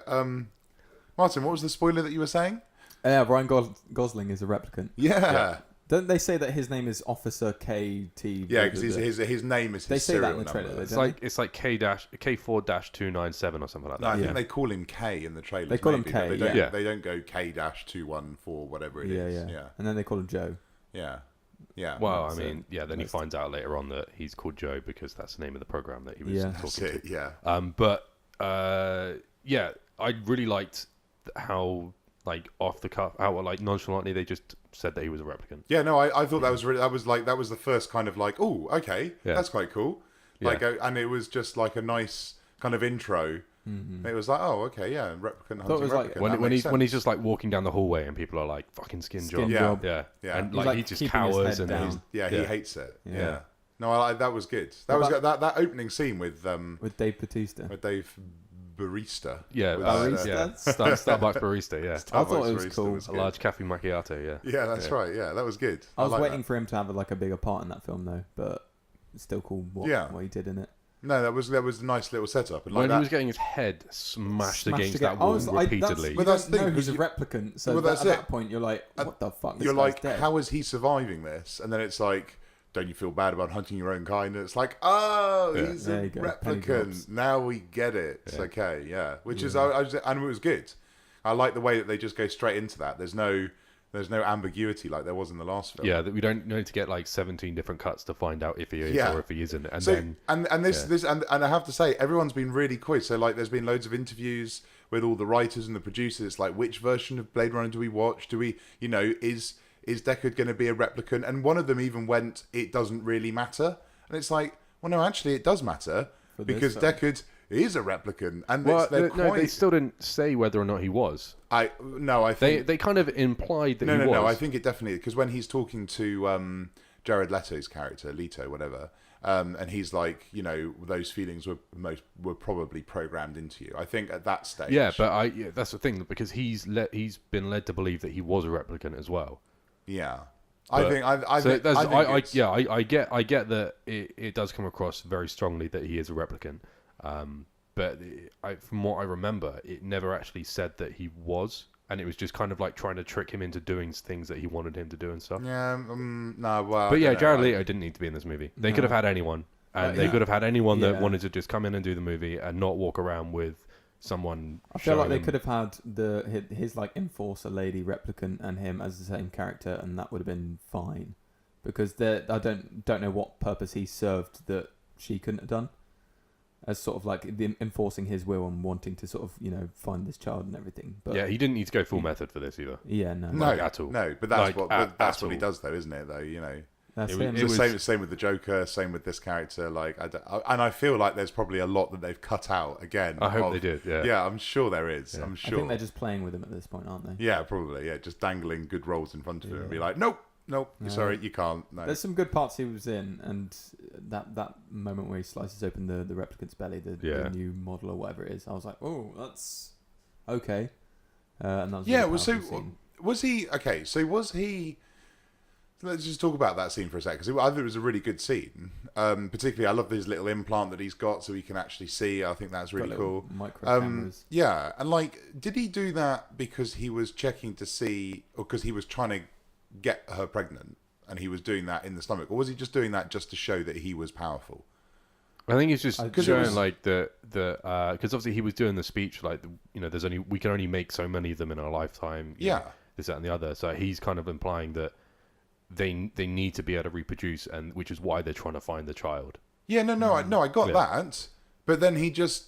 Martin, what was the spoiler that you were saying? Yeah, Ryan Gosling is a replicant. Yeah. Don't they say that his name is Officer KT? Yeah, because his name is his they say serial that in the trailer. number. It's like K4-297 or something like that. No, I think they call him K in the trailer. They call him K. They don't go K-214 whatever it is. Yeah. And then they call him Joe. Yeah. Well, I mean, then he finds out later on that he's called Joe because that's the name of the program that he was talking to. Yeah. I really liked how off the cuff, how nonchalantly they just said that he was a replicant. Yeah, no, I thought that was really, that was the first kind of oh, okay, that's quite cool. And it was just like a nice kind of intro. Mm-hmm. It was like, oh, okay, yeah, replicant. It was like when he's just walking down the hallway and people are like, fucking skin job. Yeah. And he just cowers and he hates it. Yeah. No, that was good. That opening scene with Dave Bautista. With Dave Barista. Yeah, Starbucks barista. Yeah, I thought it was cool. A large cafe macchiato. Yeah. Yeah, that's right. Yeah, that was good. I was waiting for him to have a bigger part in that film though, but it's still cool what he did in it. No, that was a nice little setup. And when he was getting his head smashed against that wall repeatedly. You don't know he's a replicant, so at that point you're like, what the fuck? You're like, how is he surviving this? And then it's like, don't you feel bad about hunting your own kind? And it's like, he's a replicant. Now we get it. It's okay, yeah. Which is, and it was good. I like the way that they just go straight into that. There's no ambiguity like there was in the last film. Yeah, that we don't need to get 17 different cuts to find out if he is or if he isn't. And I have to say, everyone's been really quick. So there's been loads of interviews with all the writers and the producers. It's like, which version of Blade Runner do we watch? Do we, is Deckard going to be a replicant? And one of them even went, it doesn't really matter. And it's like, well, no, actually it does matter because Deckard is a replicant. And they still didn't say whether or not he was. I think they kind of implied that he was. No, I think it definitely, because when he's talking to Jared Leto's character, Leto, whatever, and he's like, those feelings were probably programmed into you. I think at that stage. Yeah, but that's the thing, because he's been led to believe that he was a replicant as well. Yeah, I get that it does come across very strongly that he is a replicant, but from what I remember, it never actually said that he was, and it was just kind of trying to trick him into doing things that he wanted him to do and stuff. Yeah, no, well, but yeah, Jared Leto didn't need to be in this movie. They could have had anyone, and they could have had anyone that wanted to just come in and do the movie and not walk around with someone. I feel like they could have had his enforcer lady replicant and him as the same character, and that would have been fine, because I don't know what purpose he served that she couldn't have done, as sort of the enforcing his will and wanting to sort of find this child and everything. But yeah, he didn't need to go full method for this either. Yeah, no, at all. No, but that's what he does, though, isn't it? Though That's It him. It's same with the Joker, same with this character. Like, and I feel like there's probably a lot that they've cut out again. I hope they did. Yeah. Yeah, I'm sure there is. Yeah. I'm I sure. think they're just playing with him at this point, aren't they? Yeah, probably. Yeah, just dangling good roles in front of him and be Yeah. like, nope, No. sorry, you can't. No. There's some good parts he was in, and that moment where he slices open the replicant's belly, the new model or whatever it is, I was like, oh, that's okay. And that was Yeah, really well, so powerful scene. was he okay? So was he? Let's just talk about that scene for a second, because I think it was a really good scene. Particularly, I love this little implant that he's got, so he can actually see. I think that's really cool. Micro cameras. Yeah, and like, did he do that because he was checking to see, or because he was trying to get her pregnant, and he was doing that in the stomach, or was he just doing that just to show that he was powerful? I think it's just showing it was, like because obviously he was doing the speech like we can only make so many of them in our lifetime. You know, this, that, and the other. So he's kind of implying that they need to be able to reproduce, and which is why they're trying to find the child. Yeah, I got that, but then he just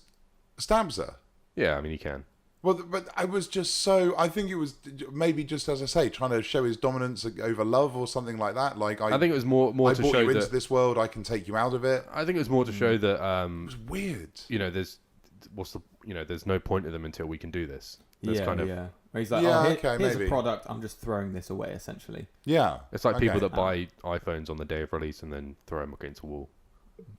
stabs her. Yeah, I mean he can. Well, but I was just so. I think it was maybe just, as I say, trying to show his dominance over love or something like that. Like I think it was more I to brought show you into that this world. I can take you out of it. I think it was more to show that It was weird. there's no point to them until we can do this. That's Yeah, kind of yeah. Where he's like, Yeah, here's maybe. a product, I'm just throwing this away, essentially. Yeah, it's like people okay. that buy iPhones on the day of release and then throw them against a wall.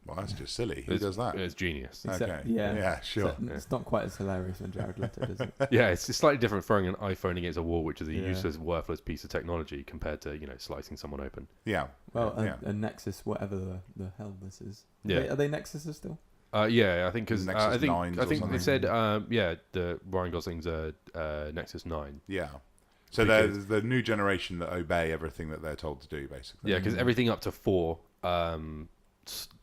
Well, that's just silly. Who It's- does that? It's genius. Except- Okay. yeah. Yeah, sure. It's not quite as hilarious when Jared Leto does it. Yeah, it's slightly different throwing an iPhone against a wall, which is a Yeah. useless, worthless piece of technology, compared to slicing someone open. Yeah. Well, Yeah. a Nexus, whatever the hell this is. Yeah. Are they Nexuses still? Yeah, I think because Nexus I think 9s I or think they something. said the Ryan Gosling's Nexus 9. Yeah. So Because- there's the new generation that obey everything that they're told to do, basically. Yeah, because everything up to 4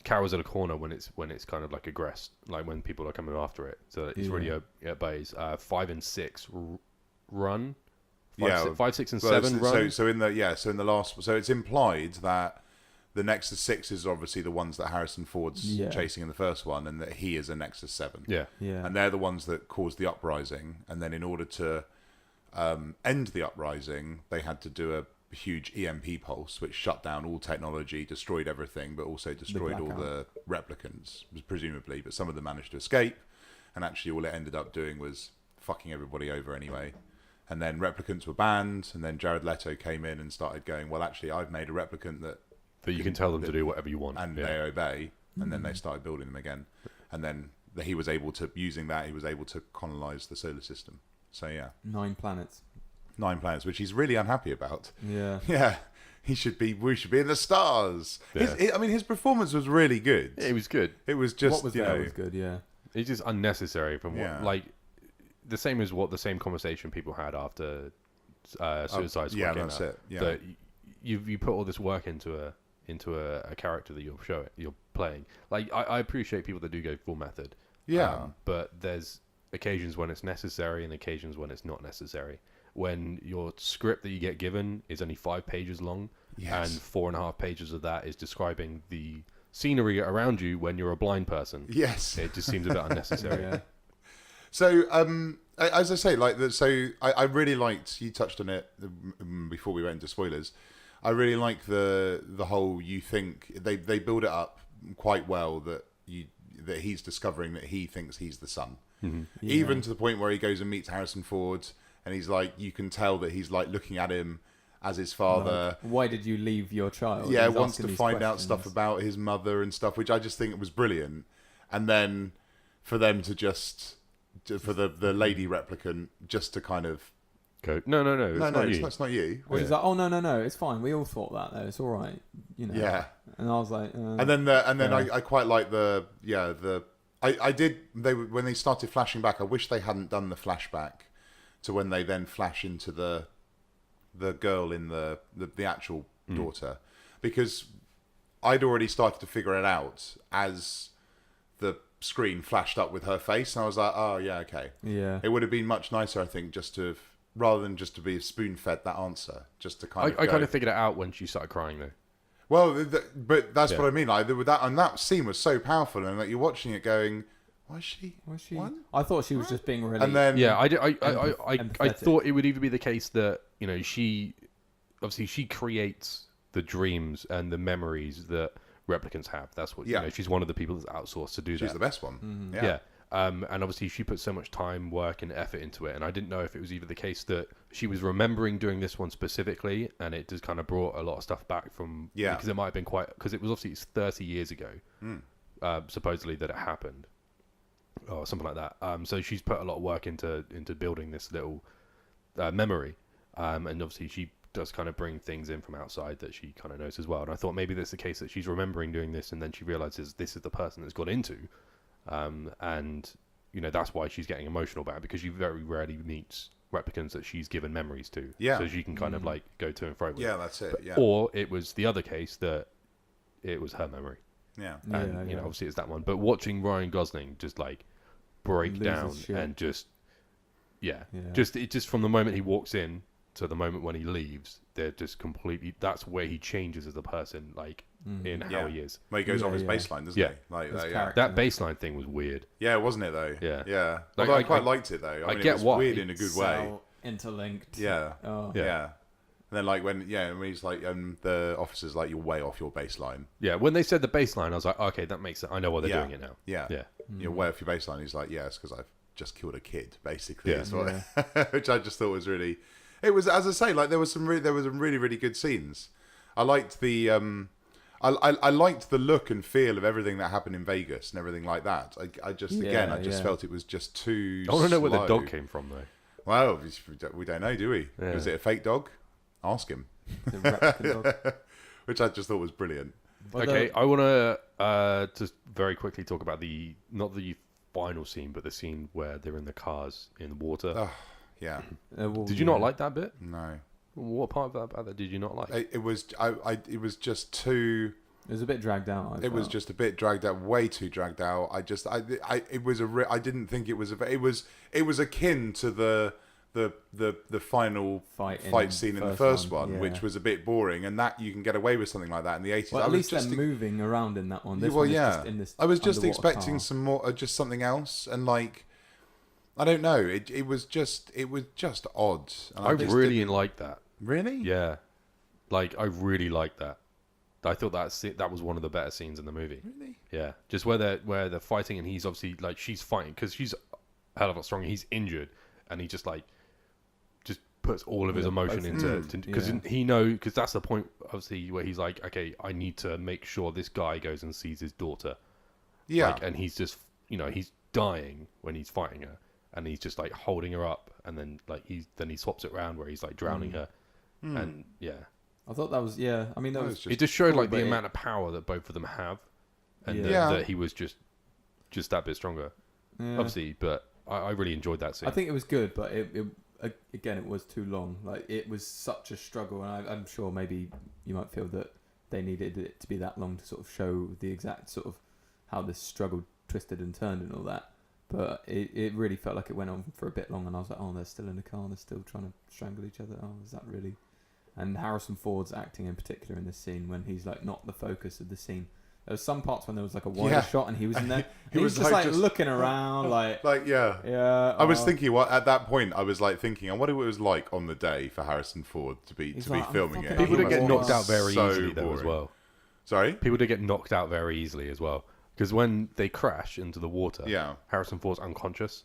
cowers at a corner when it's kind of like aggressed, like when people are coming after it. So it's really obeys. 5 and 6 run. 5, 6, and 7 run. So in the last, so it's implied that the Nexus 6 is obviously the ones that Harrison Ford's chasing in the first one, and that he is a Nexus 7. Yeah. And they're the ones that caused the uprising, and then in order to end the uprising, they had to do a huge EMP pulse, which shut down all technology, destroyed everything, but also destroyed all the replicants, presumably. But some of them managed to escape, and actually all it ended up doing was fucking everybody over anyway. And then replicants were banned, and then Jared Leto came in and started going, well, actually, I've made a replicant that you can tell them to do whatever you want. and they obey, and then they started building them again. And then he was able to, using that, he was able to colonize the solar system. So yeah, 9 planets. 9 planets, which he's really unhappy about. Yeah. Yeah, we should be in the stars. Yeah. His performance was really good. It was good. It was just, what was there was good, yeah. It's just unnecessary from what Yeah. like the same as what the same conversation people had after Suicide Squad yeah, came that's out. it. Yeah. That you put all this work into a character that you're playing. Like I appreciate people that do go full method. Yeah. But there's occasions when it's necessary and occasions when it's not necessary. When your script that you get given is only 5 pages long, Yes. and 4.5 pages of that is describing the scenery around you when you're a blind person. Yes. It just seems a bit unnecessary. Yeah. So, as I say, I really liked, you touched on it before we went into spoilers. I really like the whole, you think they build it up quite well that he's discovering that he thinks he's the son. Mm-hmm. Yeah. Even to the point where he goes and meets Harrison Ford, and he's like, you can tell that he's like looking at him as his father. Like, why did you leave your child? Yeah, He's wants asking to these find out stuff questions. about his mother and stuff, which I just think was brilliant. And then for them to for the lady replicant just to kind of Go, no, it's not you. it's not you. Well, he's like, oh no, it's fine. We all thought that though. It's all right, Yeah. And I was like, And then I quite like when they started flashing back. I wish they hadn't done the flashback to when they then flash into the girl in the actual daughter, because I'd already started to figure it out as the screen flashed up with her face, and I was like, oh yeah, okay. yeah. It would have been much nicer, I think, just to have, rather than just to be spoon-fed that answer, just to kind of I go. kind of figured it out when she started crying though. Well, but that's Yeah. what I mean. Like with that, and that scene was so powerful, and like you're watching it, going, "Was she? Was she? What?" I thought she was just being really. And then, Yeah, I empathetic. thought it would either be the case that she creates the dreams and the memories that replicants have. That's what she's one of the people that's outsourced to do that. She's the best one. Mm-hmm. Yeah. And obviously she put so much time, work, and effort into it. And I didn't know if it was either the case that she was remembering doing this one specifically, and it just kind of brought a lot of stuff back from because it might have been because it was obviously it's 30 years ago, supposedly that it happened, or something like that. So she's put a lot of work into building this little memory, and obviously she does kind of bring things in from outside that she kind of knows as well. And I thought maybe that's the case that she's remembering doing this, and then she realizes this is the person that's got into. And that's why she's getting emotional about it, because she very rarely meets replicants that she's given memories to, so she can kind of like go to and fro with. That's it. Or it was the other case that it was her memory, and obviously it's that one. But watching Ryan Gosling just like break down and just from the moment he walks in to the moment when he leaves, they're just completely, that's where he changes as a person, like in how he is. Well, he goes off his baseline, doesn't he? Like that baseline thing was weird. Yeah, wasn't it though? Yeah. Although I quite liked it though. I mean, get it was why. weird in a good way. Interlinked. Yeah. Oh. Yeah. And then like when he's like, the officer's like, you're way off your baseline. Yeah, when they said the baseline, I was like, okay, that makes sense. I know why they're doing it now. Yeah. You're way off your baseline. He's like, it's because I've just killed a kid, basically. Which I just thought was really. It was, as I say, like there was some really, really good scenes. I liked the I liked the look and feel of everything that happened in Vegas and everything like that. I just felt it was just too. I want to know where the dog came from, though. Well, we don't know, do we? Yeah. Was it a fake dog? Ask him. Dog. Which I just thought was brilliant. Okay, I want to just very quickly talk about not the final scene, but the scene where they're in the cars in the water. Oh, yeah. Did you not like that bit? No. What part of that did you not like? It was just too. It was a bit dragged out. It was just a bit dragged out, way too dragged out. I didn't think it was it was akin to the final fight scene in the first one, which was a bit boring, and that you can get away with something like that in the 80s. Well, at least they're moving around in that one. This one is just in this I was just underwater expecting car. some more, just something else, and like. I don't know. It was just odd. And I really liked that. Really? Yeah, like I really liked that. I thought that was one of the better scenes in the movie. Really? Yeah, just where they're fighting, and he's obviously like she's fighting because she's a hell of a lot stronger. He's injured, and he just puts all of his emotion into because because that's the point obviously where he's like, okay, I need to make sure this guy goes and sees his daughter. Yeah, and he's just he's dying when he's fighting her. And he's just like holding her up, and then he swaps it around where he's like drowning her, and I thought that was I mean it just showed like the amount of power that both of them have, and that he was just that bit stronger, obviously. But I really enjoyed that scene. I think it was good, but it was too long. Like it was such a struggle, and I'm sure maybe you might feel that they needed it to be that long to sort of show the exact sort of how this struggle twisted and turned and all that. But it really felt like it went on for a bit long, and I was like, oh, they're still in the car, they're still trying to strangle each other. Oh, is that really? And Harrison Ford's acting in particular in this scene when he's like not the focus of the scene. There was some parts when there was like a wider shot and he was in there. He was just like looking around, like yeah. I was thinking at that point. I was like thinking, I wonder what it was like on the day for Harrison Ford to be filming it. People did get knocked out very easily though as well. Sorry, people did get knocked out very easily as well. Because when they crash into the water, Harrison Ford's unconscious.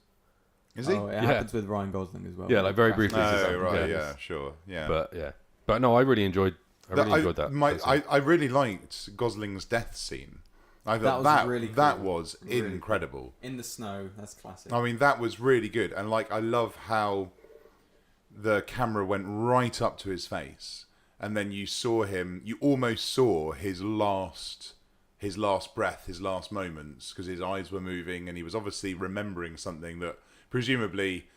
Is he? Oh, it happens with Ryan Gosling as well. Yeah, like very briefly. Oh, right, sure. But no, I really enjoyed that. I really liked Gosling's death scene. I thought that was incredible. Cool. In the snow, that's classic. I mean, that was really good, and like I love how the camera went right up to his face, and then you almost saw his last breath, his last moments, because his eyes were moving and he was obviously remembering something that presumably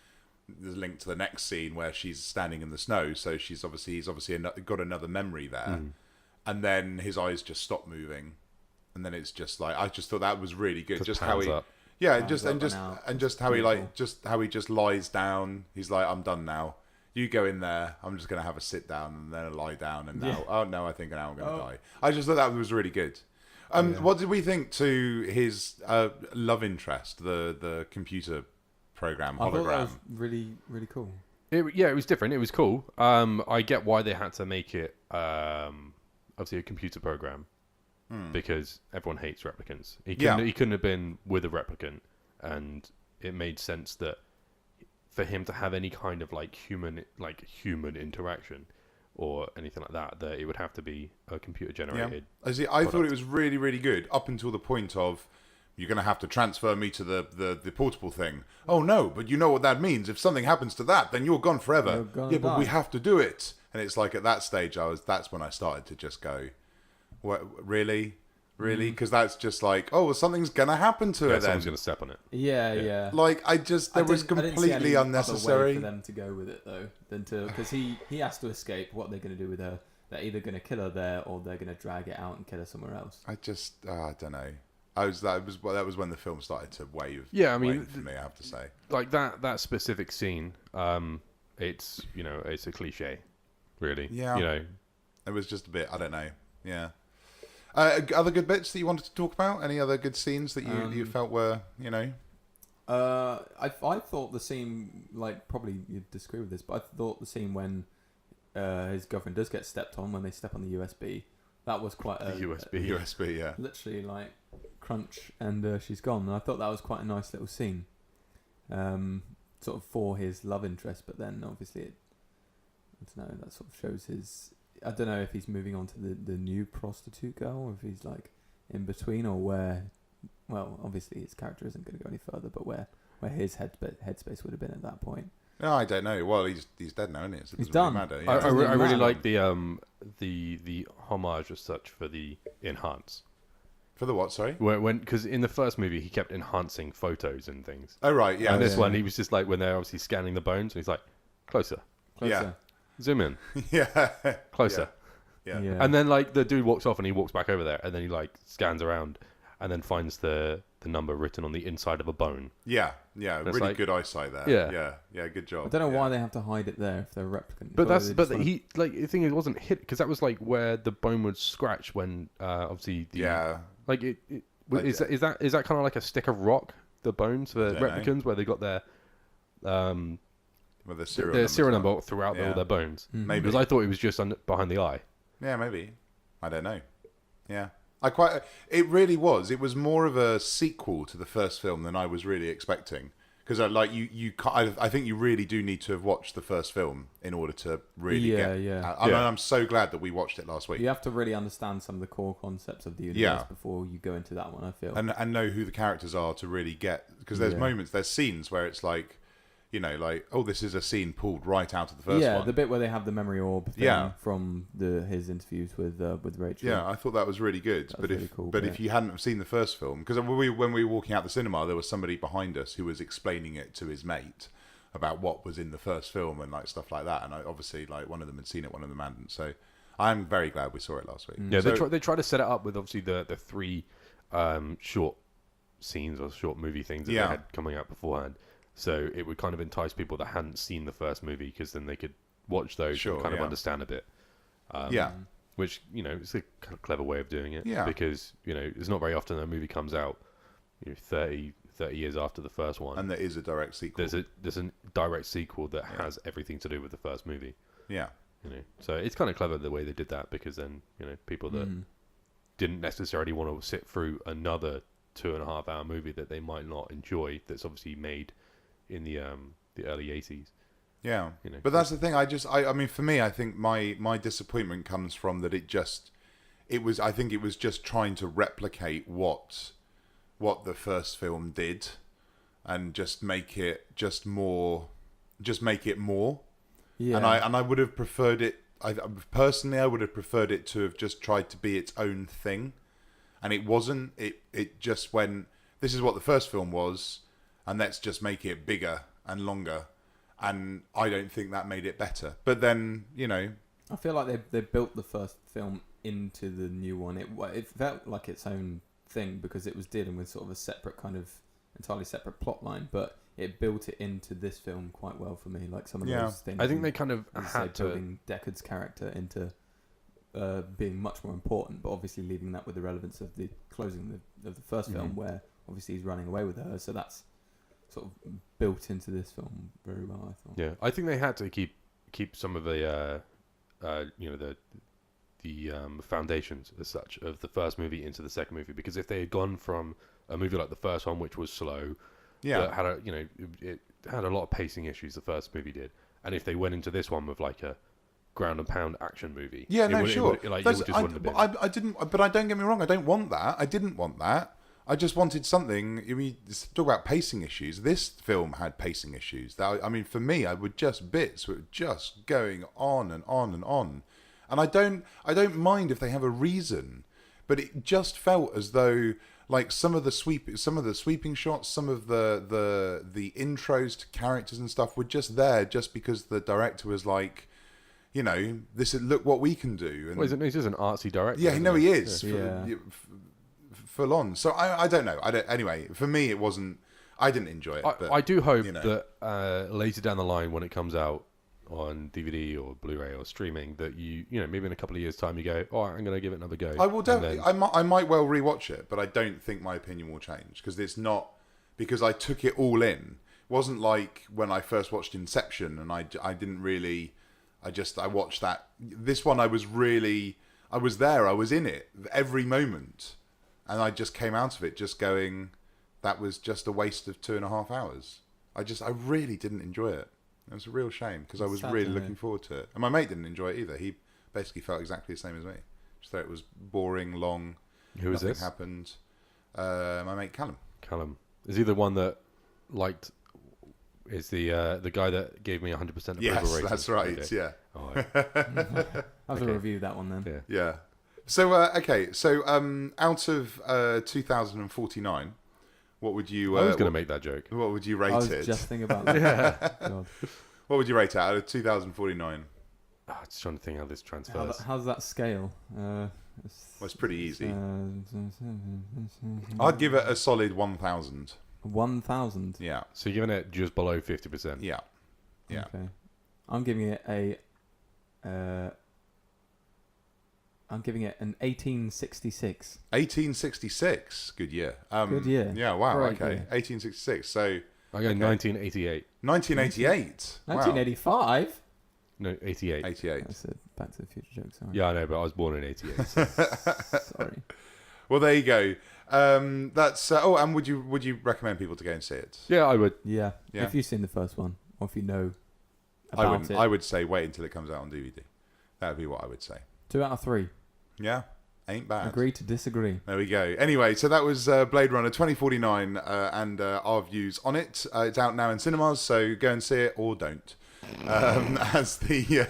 is linked to the next scene where she's standing in the snow. So he's obviously got another memory there, and then his eyes just stop moving, and then it's just like I just thought that was really good. Just how he, just how he just lies down. He's like, I'm done now. You go in there. I'm just gonna have a sit down and then a lie down. And now, I think now I'm gonna die. I just thought that was really good. What did we think to his love interest, the computer program hologram? I thought that was really, really cool. It was different. It was cool. I get why they had to make it obviously a computer program because everyone hates replicants. He couldn't have been with a replicant, and it made sense that for him to have any kind of like human interaction or anything like that, that it would have to be a computer generated. Yeah. I thought it was really, really good up until the point of you're going to have to transfer me to the portable thing. Oh no, but you know what that means. If something happens to that, then you're gone forever. Yeah, but we have to do it. And it's like at that stage, that's when I started to just go, what, really? Because that's just like, oh, well, something's going to happen to it then. Someone's going to step on it. Yeah. Like, it was completely I didn't see any unnecessary. other way for them to go with it, though, than to, because he has to escape. What they're going to do with her, they're either going to kill her there or they're going to drag it out and kill her somewhere else. I don't know. That was when the film started to wave. Yeah, I mean, for me, I have to say, like that specific scene, it's it's a cliche, really. Yeah, it was just a bit. I don't know. Yeah. Other good bits that you wanted to talk about? Any other good scenes that you felt were I thought the scene, like, probably you'd disagree with this, but I thought the scene when his girlfriend does get stepped on when they step on the USB. That was quite a USB, yeah. Literally, like, crunch, and she's gone. And I thought that was quite a nice little scene, sort of for his love interest. But then, obviously, I don't know. That sort of shows his. I don't know if he's moving on to the new prostitute girl, or if he's like in between, or where. Well, obviously, his character isn't going to go any further, but where his headspace would have been at that point. No, I don't know. Well, he's dead now, isn't he? So he's done. Matter. Yeah. I really like the homage as such for the enhance. For the what? Sorry. Because in the first movie he kept enhancing photos and things. Oh right, yeah. And this one he was just like when they're obviously scanning the bones, and he's like closer. Yeah. Zoom in. Yeah. Closer. Yeah. And then like the dude walks off and he walks back over there, and then he like scans around, and then finds the number written on the inside of a bone. Yeah, really like, good eyesight there. Yeah, good job. I don't know why they have to hide it there if they're replicant. But he like the thing is, it wasn't hit because that was like where the bone would scratch when obviously like is that kind of like a stick of rock, the bones for replicants where they got their serial number throughout all their bones. Maybe because I thought it was just behind the eye. Yeah, maybe. I don't know. Yeah. It really was. It was more of a sequel to the first film than I was really expecting. Because I think you really do need to have watched the first film in order to really I'm so glad that we watched it last week. You have to really understand some of the core concepts of the universe before you go into that one, I feel. And know who the characters are to really get... Because there's scenes where it's like... like, oh, this is a scene pulled right out of the first one. Yeah, the bit where they have the memory orb thing from his interviews with Rachel. Yeah, I thought that was really good. But if you hadn't have seen the first film, because when we were walking out the cinema, there was somebody behind us who was explaining it to his mate about what was in the first film and like stuff like that. And obviously, like one of them had seen it, one of them hadn't. So I'm very glad we saw it last week. Yeah, they try to set it up with obviously the three short scenes or short movie things that they had coming out beforehand. So it would kind of entice people that hadn't seen the first movie because then they could watch those and kind of understand a bit. Which, it's a kind of clever way of doing it. Yeah. Because, it's not very often a movie comes out 30 years after the first one. And there is a direct sequel. There's a direct sequel that has everything to do with the first movie. Yeah. So it's kind of clever the way they did that because then, people that didn't necessarily want to sit through another 2.5 hour movie that they might not enjoy that's obviously made in the early 80s. Yeah. But that's the thing. I mean, for me, I think my disappointment comes from that I think it was just trying to replicate what the first film did and just make it more. Yeah. And I would have preferred it. Personally, I would have preferred it to have just tried to be its own thing. And it wasn't. It just went, this is what the first film was, and let's just make it bigger and longer. And I don't think that made it better. But then, I feel like they built the first film into the new one. It felt like its own thing because it was dealing with sort of a separate kind of entirely separate plot line, but it built it into this film quite well for me. Like some of those things. I think they kind of had to building Deckard's character into being much more important, but obviously leaving that with the relevance of the closing of the first film, where obviously he's running away with her. So that's sort of built into this film very well, I thought. Yeah, I think they had to keep some of the foundations as such of the first movie into the second movie, because if they had gone from a movie like the first one, which was slow, that had it had a lot of pacing issues, the first movie did, and if they went into this one with like a ground and pound action movie, I didn't, but I don't get me wrong, I don't want that. I didn't want that. I just wanted something. I mean, talk about pacing issues. This film had pacing issues. I mean, for me, I would just bits were just going on and on and on, and I don't mind if they have a reason, but it just felt as though like some of the sweeping shots, some of the intros to characters and stuff were just there just because the director was like, you know, look what we can do. And he's just an artsy director. Yeah, no, he is. Yeah. Full on. So I don't know. Anyway, for me, it wasn't. I didn't enjoy it. I do hope that later down the line, when it comes out on DVD or Blu-ray or streaming, that you know, maybe in a couple of years' time, you go, "Oh, I'm going to give it another go." I will definitely. I might well rewatch it, but I don't think my opinion will change because it's not because I took it all in. It wasn't like when I first watched Inception, and I didn't really. I watched that. This one, I was there. I was in it every moment. And I just came out of it just going, that was just a waste of 2.5 hours. I really didn't enjoy it. It was a real shame because I was really looking forward to it. And my mate didn't enjoy it either. He basically felt exactly the same as me. Just thought it was boring, long. Who is this? Nothing happened. My mate Callum. Callum. Is he the one that liked... Is the guy that gave me 100% approval rating? Yes, that's right. Okay. Yeah. Oh, right. I'll have to review that one then. Yeah. So out of 2049, what would you? I was going to make that joke. What would you rate it? I was just thinking about that. God. What would you rate it out of 2049? I'm just trying to think how this transfers. How's that scale? It's pretty easy. I'd give it a solid 1,000. 1,000. Yeah. So you're giving it just below 50%. Yeah. Yeah. Okay. I'm giving it an 1866. 1866. Good year. Good year. Yeah. Wow. Great okay. year. 1866. So. I go 1988. 1988. 1985. No, 88. 88. That's a Back to the Future joke. Sorry. Yeah, I know, but I was born in 88. So. Sorry. Well, there you go. That's. And would you recommend people to go and see it? Yeah, I would. Yeah. Yeah. If you've seen the first one, or if you know about it. I would say wait until it comes out on DVD. That would be what I would say. 2 out of 3. Yeah, ain't bad. Agree to disagree. There we go. Anyway, so that was Blade Runner 2049 and our views on it. It's out now in cinemas, so go and see it or don't. As we usually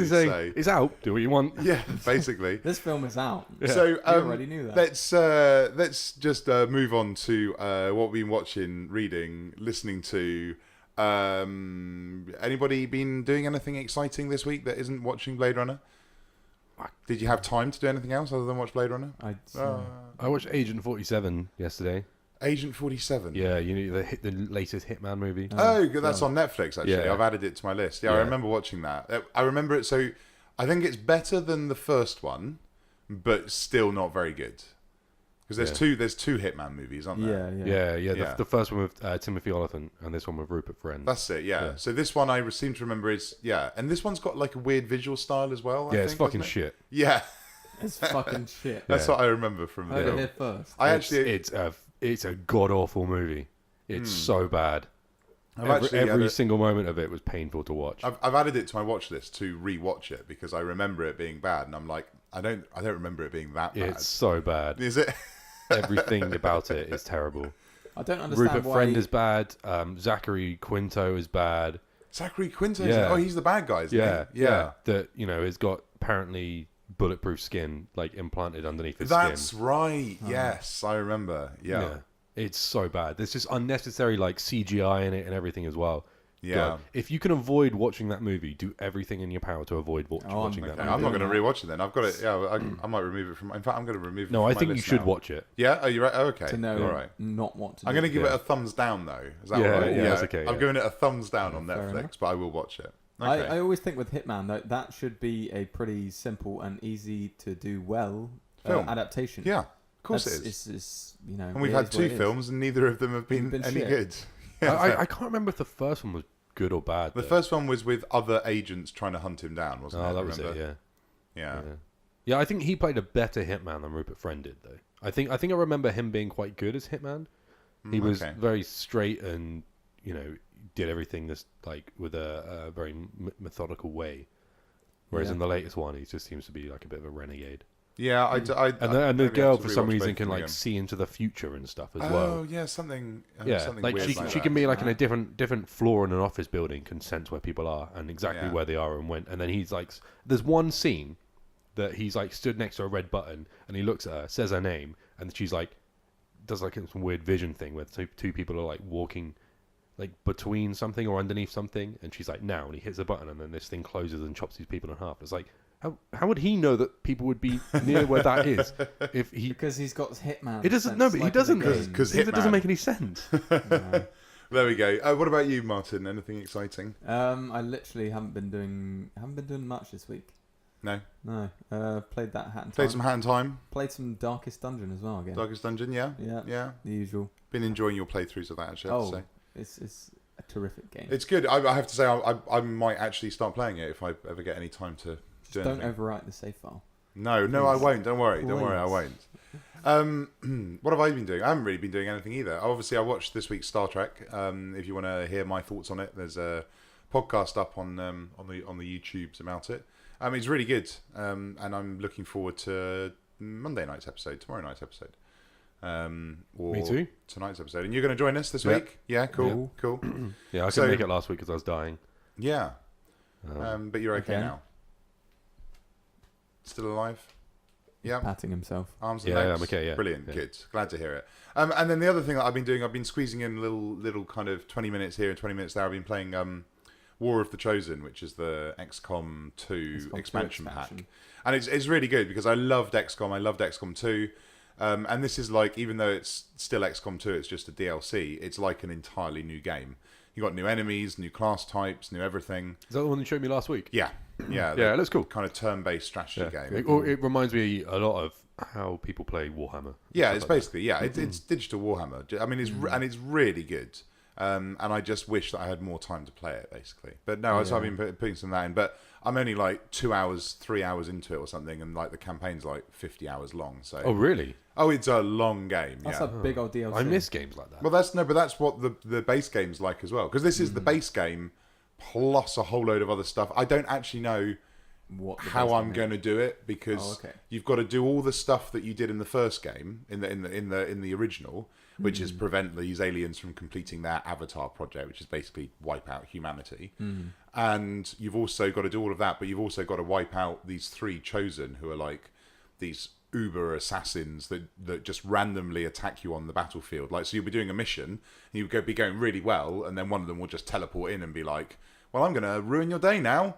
say, it's out. Do what you want. Yeah, basically. This film is out. Yeah. So you already knew that. Let's just move on to what we've been watching, reading, listening to. Anybody been doing anything exciting this week that isn't watching Blade Runner? Did you have time to do anything else other than watch Blade Runner? I watched Agent 47 yesterday. Agent 47. Yeah, you know the latest Hitman movie. That's on Netflix actually. Yeah. I've added it to my list. Yeah, I remember watching that. I remember it. So I think it's better than the first one, but still not very good. Because there's two Hitman movies, aren't there? Yeah. The first one with Timothy Olyphant and this one with Rupert Friend. That's it. Yeah. So this one I seem to remember is and this one's got like a weird visual style as well. It's fucking shit. Yeah. It's fucking shit. That's what I remember from the Heard it film. here first. It's a god awful movie. It's so bad. Every single moment of it was painful to watch. I've added it to my watch list to re-watch it because I remember it being bad, and I'm like, I don't remember it being that bad. It's so bad. Is it? Everything about it is terrible. I don't understand Rupert why... Friend is bad. Zachary Quinto is bad. Zachary Quinto? He's the bad guy, isn't he? Yeah. That, has got apparently bulletproof skin, like, implanted underneath his That's skin. right. Yes, I remember. Yeah. It's so bad. There's just unnecessary, like, CGI in it and everything as well. Yeah. Like, if you can avoid watching that movie, do everything in your power to avoid watching that movie. I'm not going to rewatch it then. I've got it. Yeah, I might remove it from. In fact, I'm going to remove it. No, from I my think you list should now. watch it. Yeah. Oh, you're right. Oh, okay. To know all right. not what to do. I'm going to give it a thumbs down though. Is that right? Yeah, that's okay. I'm giving it a thumbs down on fair Netflix, enough. but I will watch it. Okay. I always think with Hitman that should be a pretty simple and easy to do well Film. adaptation. Yeah, of course it is. It's and we've had 2 films, and neither of them have been any shit. good. I can't remember if the first one was good or bad. The first one was with other agents trying to hunt him down, wasn't it? Oh, that was it. Yeah. Yeah, I think he played a better Hitman than Rupert Friend did, though. I think I remember him being quite good as Hitman. He was very straight and, did everything this with a very methodical way. Whereas in the latest one, he just seems to be like a bit of a renegade. Yeah, and the girl for some reason can see into the future and stuff as well. Oh yeah, something like weird she can be like in a different floor in an office building, can sense where people are and exactly where they are and when. And then he's like, there's one scene that he's like stood next to a red button and he looks at her, says her name, and she's like, does like some weird vision thing where two people are like walking like between something or underneath something, and she's like, now, and he hits a button and then this thing closes and chops these people in half. It's like, how would he know that people would be near where that is if he? Because he's got Hitman. It doesn't. No, but he doesn't. Because it doesn't make any sense. No. There we go. What about you, Martin? Anything exciting? I literally haven't been doing much this week. No. Played that Hat in Time. Played some Hat in Time. Played some Darkest Dungeon as well again. Darkest Dungeon, yeah. The usual. Been enjoying your playthroughs of that, actually. I have to say. It's a terrific game. It's good. I have to say, I might actually start playing it if I ever get any time to do anything. Don't overwrite the save file. No, I won't. Don't worry, I won't. What have I been doing? I haven't really been doing anything either. Obviously, I watched this week's Star Trek. If you want to hear my thoughts on it, there's a podcast up on the YouTubes about it. It's really good, and I'm looking forward to Monday night's episode, tomorrow night's episode, or Me too. Tonight's episode. And you're going to join us this week? Yeah, cool. Yeah, I couldn't make it last week because I was dying. Yeah, but you're okay now. Still alive? Yeah. Patting himself. Arms and legs. I'm okay. Yeah, brilliant. Yeah. Good. Glad to hear it. And then the other thing that I've been doing, I've been squeezing in little kind of 20 minutes here and 20 minutes there. I've been playing War of the Chosen, which is the XCOM 2 expansion pack, and it's really good because I loved XCOM. I loved XCOM 2, and this is like, even though it's still XCOM 2, it's just a DLC. It's like an entirely new game. You got new enemies, new class types, new everything. Is that the one you showed me last week? Yeah. Yeah, it looks cool. Kind of turn-based strategy game. It reminds me a lot of how people play Warhammer. Yeah, it's basically it's digital Warhammer. I mean, it's really good. And I just wish that I had more time to play it, basically. But no, so I've been putting some of that in. But I'm only like 2 hours, 3 hours into it or something, and like the campaign's like 50 hours long. So. Oh really? Oh, it's a long game. That's a big old DLC. I miss games like that. Well, that's what the base game's like as well. Because this is the base game plus a whole load of other stuff. I don't actually know how I'm going to do it, because you've got to do all the stuff that you did in the first game in the original, which is prevent these aliens from completing their Avatar project, which is basically wipe out humanity. And you've also got to do all of that, but you've also got to wipe out these 3 Chosen, who are like these uber assassins that just randomly attack you on the battlefield. Like, so you'll be doing a mission and you'll be going really well, and then one of them will just teleport in and be like, well, I'm going to ruin your day now,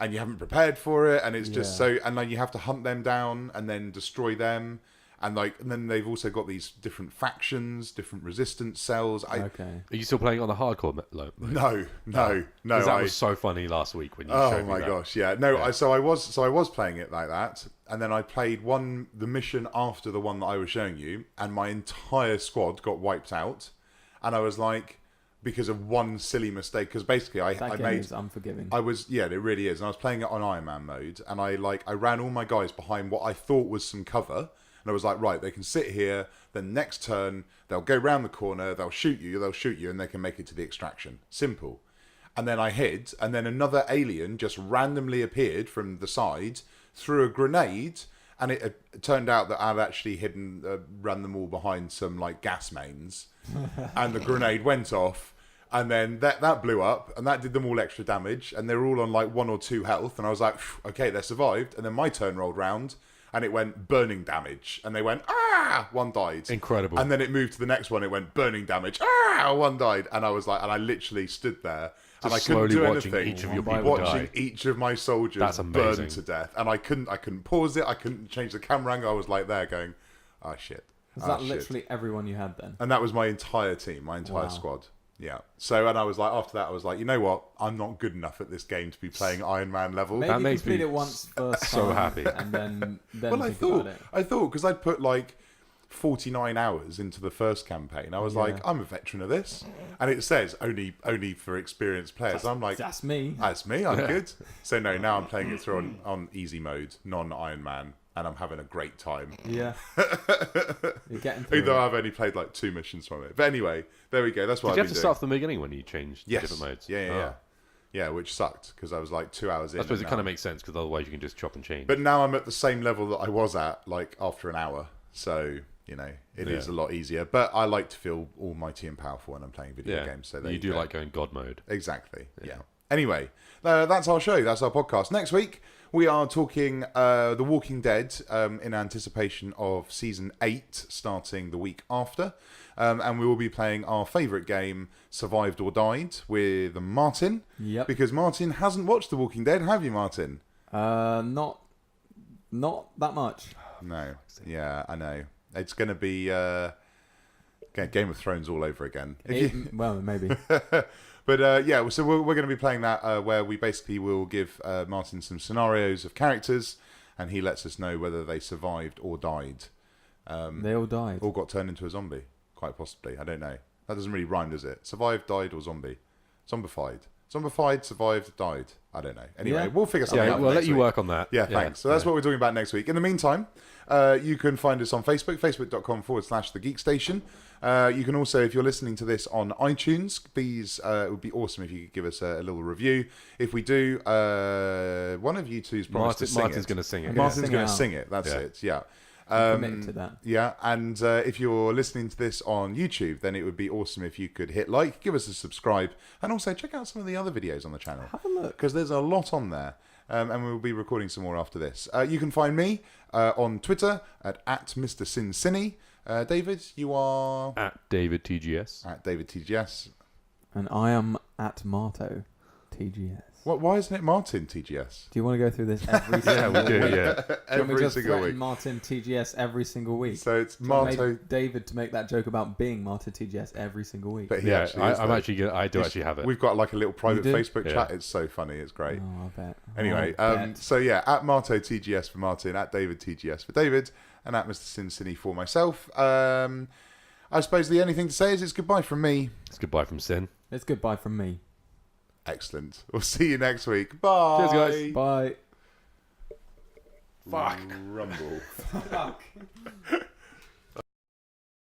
and you haven't prepared for it, and it's just so, and then you have to hunt them down and then destroy them, and then they've also got these different factions, different resistance cells. Are you still playing on the hardcore mode? No. That was so funny last week when you showed me that. Oh my gosh, yeah. No, yeah. So I was playing it like that, and then I played the mission after the one that I was showing you, and my entire squad got wiped out, and I was like, because of one silly mistake, because basically I made is unforgiving. It really is. And I was playing it on Iron Man mode, and I ran all my guys behind what I thought was some cover, and I was like, right, they can sit here, then next turn they'll go round the corner, they'll shoot you, and they can make it to the extraction. Simple. And then I hid, and then another alien just randomly appeared from the side, threw a grenade, and it turned out that I'd actually ran them all behind some like gas mains, and the grenade went off, and then that blew up, and that did them all extra damage, and they were all on like 1 or 2 health, and I was like, okay, they survived. And then my turn rolled round, and it went burning damage, and they went, one died. Incredible. And then it moved to the next one, it went burning damage, one died, and I was like, and I literally stood there, and I couldn't do anything. Watching each of my soldiers burn to death, and I couldn't pause it, I couldn't change the camera angle. I was like there going, oh shit. Was that literally everyone you had then? And that was my entire team, my entire squad. Yeah. So, and I was like, after that, I was like, you know what? I'm not good enough at this game to be playing Iron Man level. Maybe that makes complete it once first so time, happy. And then well, I thought because I'd put like 49 hours into the first campaign. I was like, I'm a veteran of this, and it says only for experienced players. I'm like, that's me. That's me. I'm good. So no, now I'm playing it through on easy mode, non-Iron Man, and I'm having a great time. Yeah. You're getting through Although it. I've only played like 2 missions from it. But anyway, there we go. That's what Did you I've have been to start from the beginning when you changed Yes. different modes? Yeah, which sucked because I was like 2 hours in. I suppose it and kind of now- makes sense because otherwise you can just chop and change. But now I'm at the same level that I was at like after an hour. So, it is a lot easier. But I like to feel almighty and powerful when I'm playing video games. So there you do go. like going God mode. Exactly. Yeah. Anyway, that's our show. That's our podcast. Next week, we are talking The Walking Dead in anticipation of Season 8 starting the week after. And we will be playing our favourite game, Survived or Died, with Martin. Yep. Because Martin hasn't watched The Walking Dead, have you, Martin? Not that much. No. Yeah, I know. It's going to be Game of Thrones all over again. Well, maybe. But so we're going to be playing that where we basically will give Martin some scenarios of characters, and he lets us know whether they survived or died. They all died. Or got turned into a zombie, quite possibly. I don't know. That doesn't really rhyme, does it? Survived, died, or zombie? Zombified. Zombified, survived, died. I don't know. Anyway, we'll figure something out. We'll let next you week. work on that. Yeah, thanks. So that's what we're talking about next week. In the meantime, you can find us on Facebook, facebook.com/The Geekstation. You can also, if you're listening to this on iTunes, please, it would be awesome if you could give us a little review. If we do, one of you two's promised to sing it. Martin's going to sing it. Martin's going to sing it. That's it. Yeah. Committed to that. Yeah, and if you're listening to this on YouTube, then it would be awesome if you could hit like, give us a subscribe, and also check out some of the other videos on the channel. Have a look. Because there's a lot on there. And we'll be recording some more after this. You can find me on Twitter at Mr. Cincinnati. David, you are At David TGS. at David TGS. And I am at Marto TGS. Why isn't it Martin TGS? Do you want to go through this every single we do, week? yeah. Do you want me Every to single threaten week. Martin TGS every single week? So it's Do you want Marto. David to make that joke about being Martin TGS every single week. But he Yeah, actually is, I'm though. actually I do actually have it. We've got like a little private do? Facebook Yeah. chat. It's so funny. It's great. Oh, I bet. Anyway, I bet. so yeah, at Marto TGS for Martin, at David TGS for David, and at Mr. Cincinnati for myself. I suppose the only thing to say is it's goodbye from me. It's goodbye from Sin. It's goodbye from me. Excellent. We'll see you next week. Bye. Cheers, guys. Bye. Fuck. Rumble. Fuck.